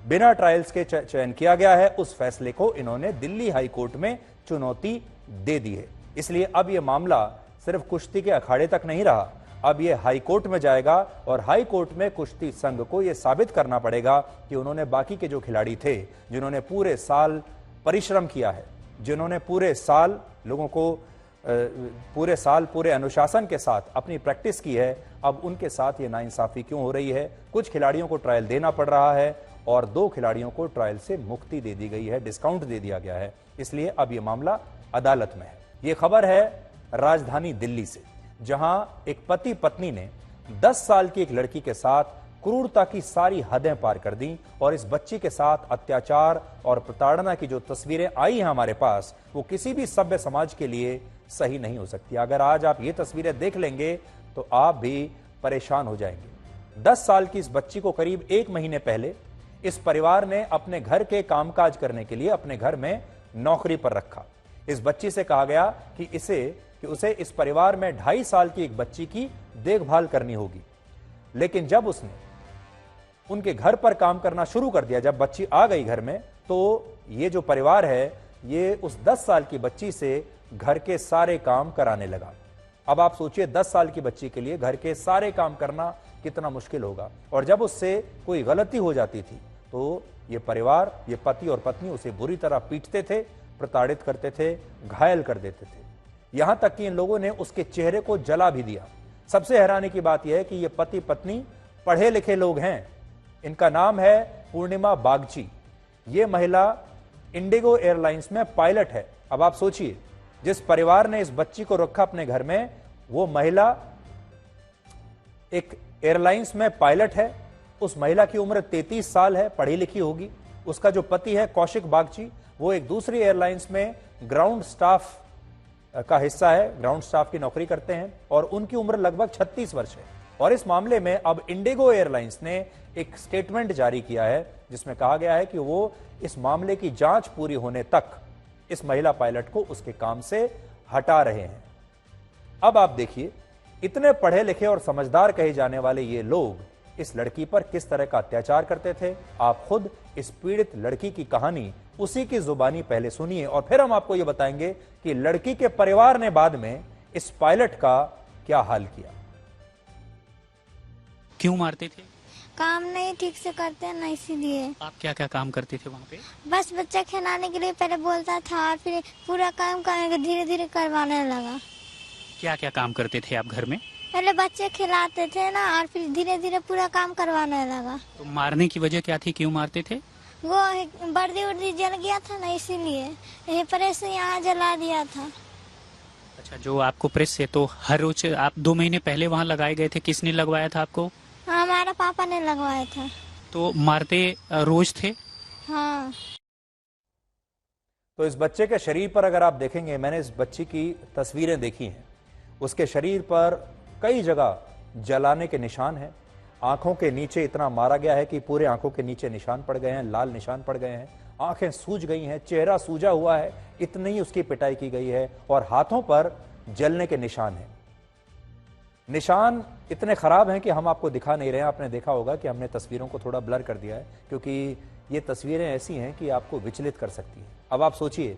बिना ट्रायल्स के चयन किया गया है, उस फैसले को इन्होंने दिल्ली हाईकोर्ट में चुनौती दे दी है। इसलिए अब यह मामला सिर्फ कुश्ती के अखाड़े तक नहीं रहा, अब यह हाईकोर्ट में जाएगा और हाईकोर्ट में कुश्ती संघ को यह साबित करना पड़ेगा कि उन्होंने बाकी के जो खिलाड़ी थे, जिन्होंने पूरे साल परिश्रम किया है, जिन्होंने पूरे साल लोगों को पूरे अनुशासन के साथ अपनी प्रैक्टिस की है, अब उनके साथ ये नाइंसाफी क्यों हो रही है। कुछ खिलाड़ियों को ट्रायल देना पड़ रहा है और 2 खिलाड़ियों को ट्रायल से मुक्ति दे दी गई है, डिस्काउंट दे दिया गया है। इसलिए अब यह मामला अदालत में है। यह खबर है राजधानी दिल्ली से, जहां एक पति पत्नी ने 10 साल की एक लड़की के साथ क्रूरता की सारी हदें पार कर दी और इस बच्ची के साथ अत्याचार और प्रताड़ना की जो तस्वीरें आई हैं हमारे पास, वो किसी भी सभ्य समाज के लिए सही नहीं हो सकती। अगर आज आप ये तस्वीरें देख लेंगे तो आप भी परेशान हो जाएंगे। 10 साल की इस बच्ची को करीब 1 महीने पहले इस परिवार ने अपने घर के कामकाज करने के लिए अपने घर में नौकरी पर रखा। इस बच्ची से कहा गया कि उसे इस परिवार में 2.5 साल की एक बच्ची की देखभाल करनी होगी। लेकिन जब उसने उनके घर पर काम करना शुरू कर दिया, जब बच्ची आ गई घर में, तो ये जो परिवार है ये उस 10 साल की बच्ची से घर के सारे काम कराने लगा। अब आप सोचिए 10 साल की बच्ची के लिए घर के सारे काम करना कितना मुश्किल होगा। और जब उससे कोई गलती हो जाती थी तो ये परिवार, ये पति और पत्नी उसे बुरी तरह पीटते थे, प्रताड़ित करते थे, घायल कर देते थे, यहां तक कि इन लोगों ने उसके चेहरे को जला भी दिया। सबसे हैरानी की बात यह है कि ये पति पत्नी पढ़े लिखे लोग हैं। इनका नाम है पूर्णिमा बागची। ये महिला इंडिगो एयरलाइंस में पायलट है। अब आप सोचिए, जिस परिवार ने इस बच्ची को रखा अपने घर में, वो महिला एक एयरलाइंस में पायलट है। उस महिला की उम्र 33 साल है, पढ़ी लिखी होगी। उसका जो पति है कौशिक बागची, वो एक दूसरी एयरलाइंस में ग्राउंड स्टाफ का हिस्सा है, ग्राउंड स्टाफ की नौकरी करते हैं और उनकी उम्र लगभग 36 वर्ष है। और इस मामले में अब इंडिगो एयरलाइंस ने एक स्टेटमेंट जारी किया है जिसमें कहा गया है कि वो इस मामले की जांच पूरी होने तक इस महिला पायलट को उसके काम से हटा रहे हैं। अब आप देखिए, इतने पढ़े लिखे और समझदार कहे जाने वाले ये लोग इस लड़की पर किस तरह का अत्याचार करते थे। आप खुद इस पीड़ित लड़की की कहानी उसी की जुबानी पहले सुनिए और फिर हम आपको यह बताएंगे कि लड़की के परिवार ने बाद में इस पायलट का क्या हाल किया। क्यों मारते थे? काम नहीं ठीक से करते हैं ना, इसीलिए। आप क्या क्या काम करते थे वहाँ पे? बस बच्चा खिलाने के लिए पहले बोलता था, फिर पूरा काम करने धीरे धीरे करवाने लगा। क्या क्या काम करते थे आप घर में? पहले बच्चे खिलाते थे ना, और फिर धीरे धीरे पूरा काम करवाने लगा। तो मारने की वजह क्या थी, क्यों मारते थे? वो वर्दी उर्दी जल गया था ना, इसीलिए यही प्रेस से यहाँ जला दिया था। अच्छा, जो आपको प्रेस से, तो हर रोज आप 2 महीने पहले वहाँ लगाए गए थे, किसने लगवाया था आपको? हमारा पापा ने लगवाया था। तो मारते रोज थे? हाँ। तो इस बच्चे के शरीर पर अगर आप देखेंगे, मैंने इस बच्ची की तस्वीरें देखी हैं, उसके शरीर पर कई जगह जलाने के निशान हैं। आंखों के नीचे इतना मारा गया है कि पूरे आंखों के नीचे निशान पड़ गए हैं, लाल निशान पड़ गए हैं, आंखें सूज गई हैं, चेहरा सूजा हुआ है, इतनी ही उसकी पिटाई की गई है और हाथों पर जलने के निशान हैं। निशान इतने खराब हैं कि हम आपको दिखा नहीं रहे हैं। आपने देखा होगा कि हमने तस्वीरों को थोड़ा ब्लर कर दिया है, क्योंकि ये तस्वीरें ऐसी हैं कि आपको विचलित कर सकती हैं। अब आप सोचिए,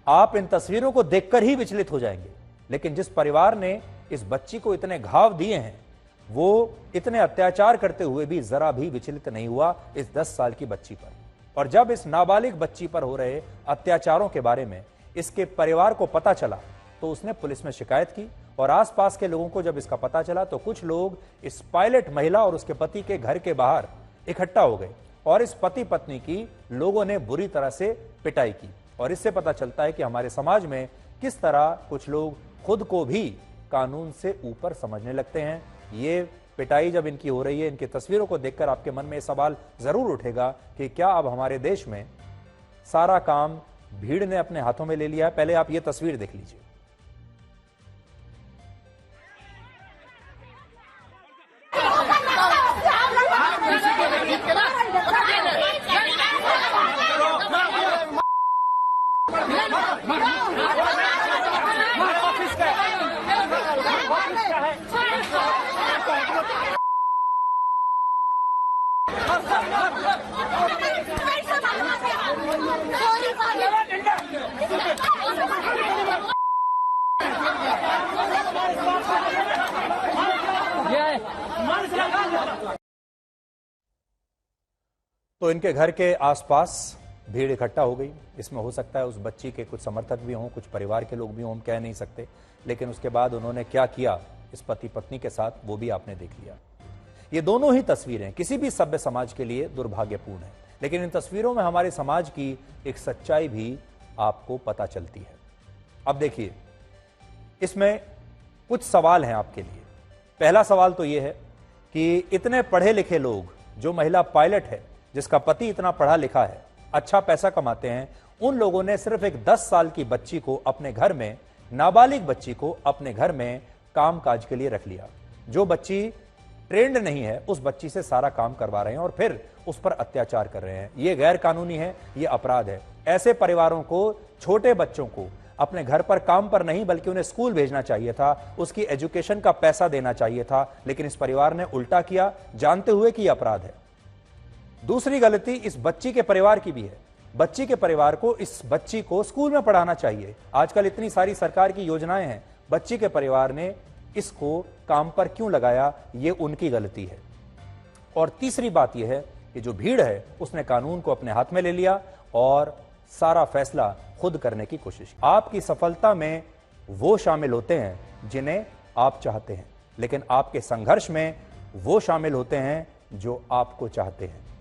आप इन तस्वीरों को देखकर ही विचलित हो जाएंगे, लेकिन जिस परिवार ने इस बच्ची को इतने घाव दिए हैं, वो इतने अत्याचार करते हुए भी जरा भी विचलित नहीं हुआ इस 10 साल की बच्ची पर। और जब इस नाबालिग बच्ची पर हो रहे अत्याचारों के बारे में इसके परिवार को पता चला तो उसने पुलिस में शिकायत की, और आसपास के लोगों को जब इसका पता चला तो कुछ लोग इस पायलट महिला और उसके पति के घर के बाहर इकट्ठा हो गए और इस पति पत्नी की लोगों ने बुरी तरह से पिटाई की। और इससे पता चलता है कि हमारे समाज में किस तरह कुछ लोग खुद को भी कानून से ऊपर समझने लगते हैं। ये पिटाई जब इनकी हो रही है, इनकी तस्वीरों को देखकर आपके मन में ये सवाल जरूर उठेगा कि क्या अब हमारे देश में सारा काम भीड़ ने अपने हाथों में ले लिया है। पहले आप ये तस्वीर देख लीजिए। तो इनके घर के आसपास भीड़ इकट्ठा हो गई। इसमें हो सकता है उस बच्ची के कुछ समर्थक भी हों, कुछ परिवार के लोग भी हों, हम कह नहीं सकते। लेकिन उसके बाद उन्होंने क्या किया इस पति पत्नी के साथ, वो भी आपने देख लिया। ये दोनों ही तस्वीरें किसी भी सभ्य समाज के लिए दुर्भाग्यपूर्ण है, लेकिन इन तस्वीरों में हमारे समाज की एक सच्चाई भी आपको पता चलती है। अब देखिए, इसमें कुछ सवाल हैं आपके लिए। पहला सवाल तो यह है कि इतने पढ़े लिखे लोग, जो महिला पायलट है जिसका पति इतना पढ़ा लिखा है, अच्छा पैसा कमाते हैं, उन लोगों ने सिर्फ एक 10 साल की बच्ची को अपने घर में, नाबालिग बच्ची को अपने घर में काम काज के लिए रख लिया। जो बच्ची ट्रेंड नहीं है उस बच्ची से सारा काम करवा रहे हैं और फिर उस पर अत्याचार कर रहे हैं। यह गैर कानूनी है, यह अपराध है। ऐसे परिवारों को, छोटे बच्चों को अपने घर पर काम पर नहीं बल्कि उन्हें स्कूल भेजना चाहिए था, उसकी एजुकेशन का पैसा देना चाहिए था, लेकिन इस परिवार ने उल्टा किया, जानते हुए कि यह अपराध है। दूसरी गलती इस बच्ची के परिवार की भी है। बच्ची के परिवार को इस बच्ची को स्कूल में पढ़ाना चाहिए। आजकल इतनी सारी सरकार की योजनाएं हैं, बच्ची के परिवार ने इसको काम पर क्यों लगाया, ये उनकी गलती है। और तीसरी बात यह है कि जो भीड़ है उसने कानून को अपने हाथ में ले लिया और सारा फैसला खुद करने की कोशिश। आपकी सफलता में वो शामिल होते हैं जिन्हें आप चाहते हैं, लेकिन आपके संघर्ष में वो शामिल होते हैं जो आपको चाहते हैं।